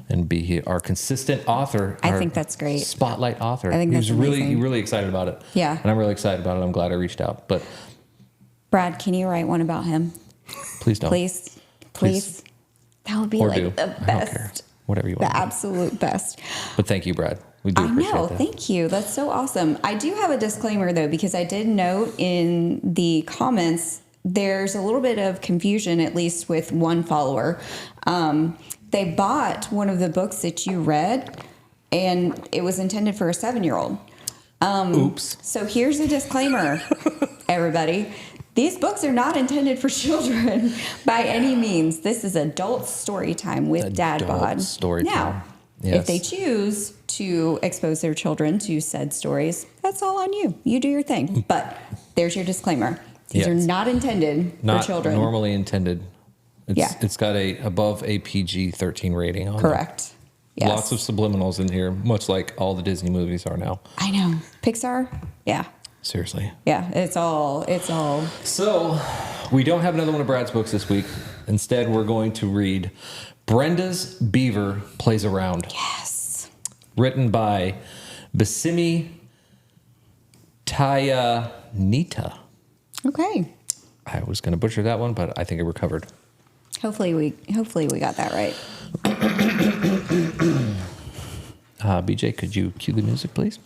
and be our consistent author. I our think that's great. Spotlight author. I think He that's was amazing. really excited about it. Yeah. And I'm really excited about it. I'm glad I reached out. But Brad, can you write one about him? please don't. Please. That would be Or like do. the I don't care. best. Whatever you The want. absolute best. But thank you, Brad. We do I appreciate know. that. Thank you. That's so awesome. I do have a disclaimer though, because I did note in the comments there's a little bit of confusion, at least with one follower. They bought one of the books that you read, and it was intended for a 7-year-old. Oops. So here's a disclaimer, everybody. These books are not intended for children by any means. This is adult story time with Dadbod. Story now, time. Yes. if they choose to expose their children to said stories, that's all on you. You do your thing. But there's your disclaimer. These are not intended Not for children. normally intended. Yeah. It's got a above a PG-13 rating on it. Correct. Yes. Lots of subliminals in here, much like all the Disney movies are now. I know. Pixar? Yeah. Seriously. Yeah. It's all. So, we don't have another one of Brad's books this week. Instead, we're going to read Brenda's Beaver Plays Around. Yes. Written by Basimi Tayanita. Okay. I was going to butcher that one, but I think I recovered. Hopefully we got that right. BJ, could you cue the music, please?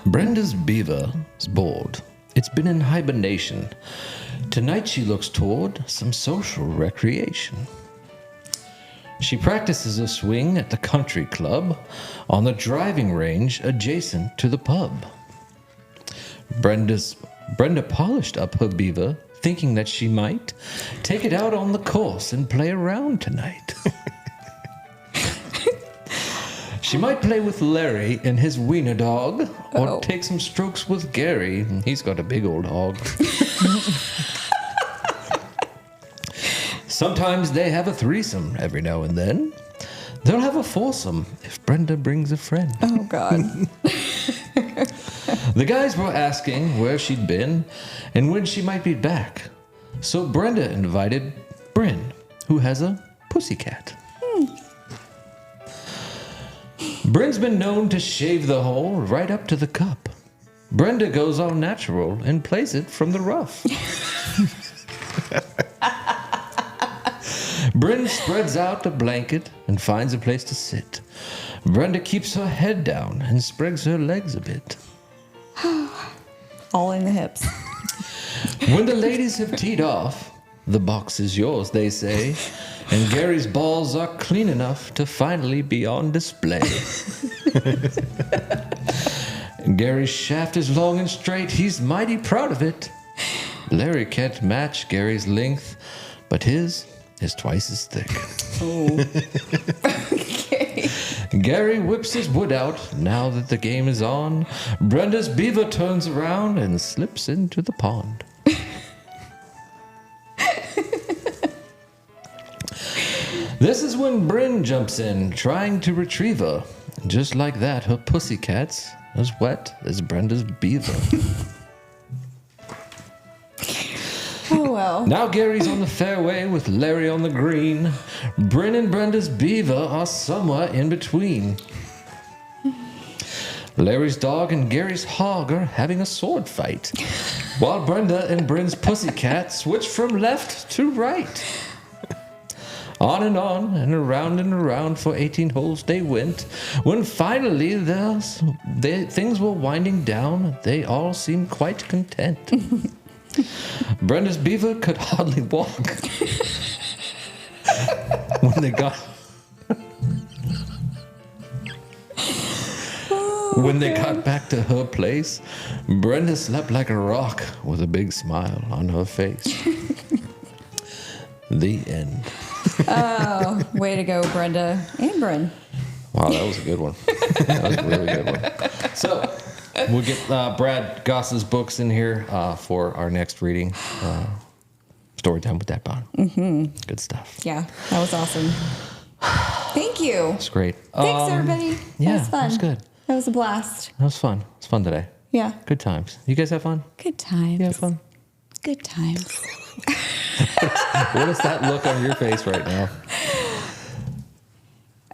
Brenda's beaver is bored. It's been in hibernation. Tonight she looks toward some social recreation. She practices a swing at the country club on the driving range adjacent to the pub. Brenda polished up her beaver, thinking that she might take it out on the course and play around tonight. She might play with Larry and his wiener dog, or take some strokes with Gary. He's got a big old hog. Sometimes they have a threesome every now and then. They'll have a foursome if Brenda brings a friend. Oh, God. The guys were asking where she'd been and when she might be back. So Brenda invited Bryn, who has a pussycat. Bryn's been known to shave the hole right up to the cup. Brenda goes all natural and plays it from the rough. Bryn spreads out a blanket and finds a place to sit. Brenda keeps her head down and spreads her legs a bit. All in the hips. When the ladies have teed off, the box is yours, they say, and Gary's balls are clean enough to finally be on display. Gary's shaft is long and straight, he's mighty proud of it. Larry can't match Gary's length, but his is twice as thick. Okay. Gary whips his wood out now that the game is on. Brenda's beaver turns around and slips into the pond. This is when Bryn jumps in, trying to retrieve her. Just like that, her pussycat's as wet as Brenda's beaver. Oh, well. Now Gary's on the fairway with Larry on the green. Bryn and Brenda's beaver are somewhere in between. Larry's dog and Gary's hog are having a sword fight, while Brenda and Bryn's pussycat switch from left to right. On and around for 18 holes they went. When finally things were winding down, they all seemed quite content. Brenda's beaver could hardly walk. When they got back to her place, Brenda slept like a rock with a big smile on her face. The end. Oh, way to go, Brenda and Bryn. Wow, that was a good one. That was a really good one. So, we'll get Brad Goss's books in here for our next reading. Storytime with Dadbod. Mm-hmm. Good stuff. Yeah, that was awesome. Thank you. It's great. Thanks, everybody. Yeah, That was fun. it was good. That was a blast. That was fun. It was fun today. Yeah. Good times. You guys have fun? Good times. You have fun? Good times. What is that look on your face right now?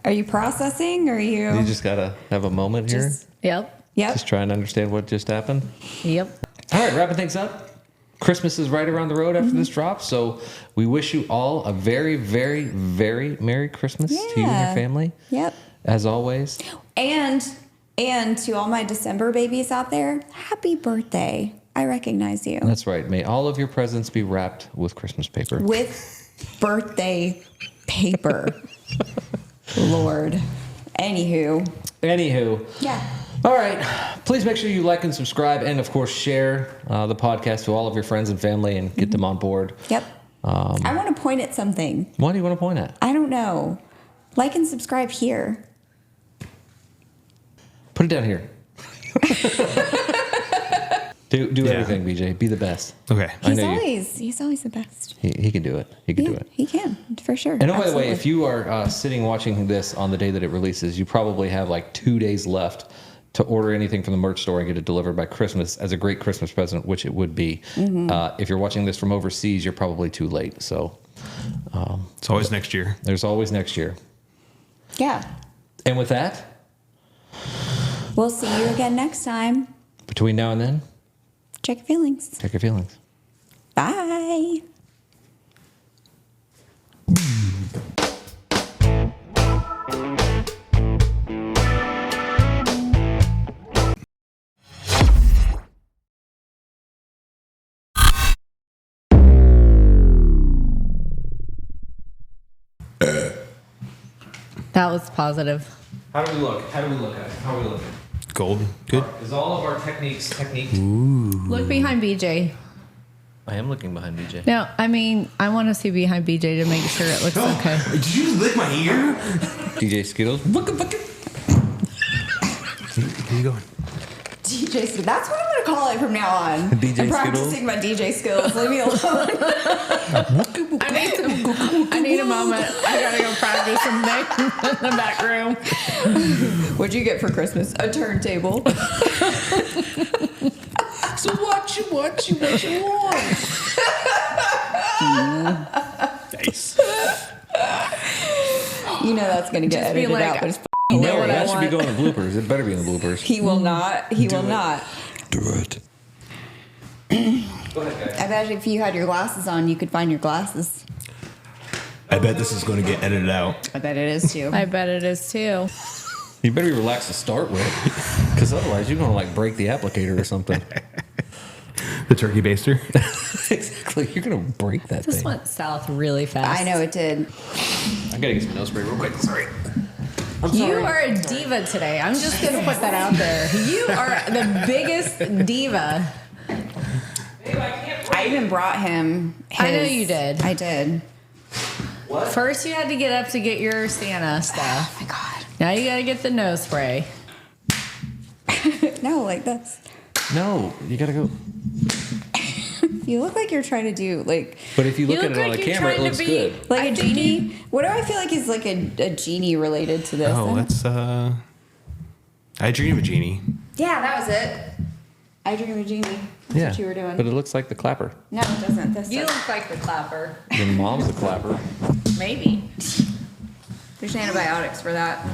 Are you processing or are you? You just gotta have a moment here. Just- Yep. Yep. Just try and understand what just happened. Yep. All right, wrapping things up. Christmas is right around the road after this drops, so we wish you all a very, very, very Merry Christmas to you and your family. Yep. As always. And to all my December babies out there, happy birthday. I recognize you. That's right. May all of your presents be wrapped with Christmas paper. With birthday paper. Lord. Anywho. Yeah. All right. Please make sure you like and subscribe and, of course, share the podcast to all of your friends and family and get them on board. Yep. I want to point at something. What do you want to point at? I don't know. Like and subscribe here. Put it down here. do everything, BJ. Be the best. Okay. He's always the best. He can do it. He can do it. He can, for sure. And by the way, if you are sitting watching this on the day that it releases, you probably have like 2 days left to order anything from the merch store and get it delivered by Christmas as a great Christmas present, which it would be. If you're watching this from overseas, you're probably too late. So it's always next year. There's always next year. Yeah. And with that, we'll see you again next time. Between now and then, check your feelings. Check your feelings. Bye. That was positive. How do we look? How are we looking? Gold. Good. Is all of our techniques? Look behind BJ. I am looking behind BJ. No, I mean, I want to see behind BJ to make sure it looks okay. Did you lick my ear? DJ Skittles. Keep going. DJ Skittles. That's what I'm going to call it from now on. DJ I'm practicing my DJ skills. Leave me alone. I need a moment. I gotta go practice some things in the back room. What'd you get for Christmas? A turntable. So what you want? Nice. You know that's going to get Just be edited like, out, but it's you know what I that should be want. going to bloopers. It better be in the bloopers. he will not. He will not. Do it. Go ahead, guys. I bet if you had your glasses on, you could find your glasses. I bet this is going to get edited out. I bet it is too. I bet it is too. You better be relaxed to start with, because otherwise you're going to like break the applicator or something. The turkey baster. Exactly. You're going to break that This thing. went south really fast. I know it did. I got to get some nose spray real quick. Sorry. You are a diva today. I'm just going to put that out there. You are the biggest diva. I even brought him. I know you did. I did. What? First, you had to get up to get your Santa stuff. Oh my god. Now you got to get the nose spray. No, like that's. No, you got to go. You look like you're trying to do like But if you look You at look it on like the you're camera, it trying to looks be- good. like I a think genie. What do I feel like is like a genie related to this? Oh, that's I dream of a genie. Yeah, that was it. I dream of a genie. That's Yeah, what you were doing. but it looks like the clapper. No, it doesn't. This You does. look like the clapper. Your mom's the clapper. Maybe. There's antibiotics for that.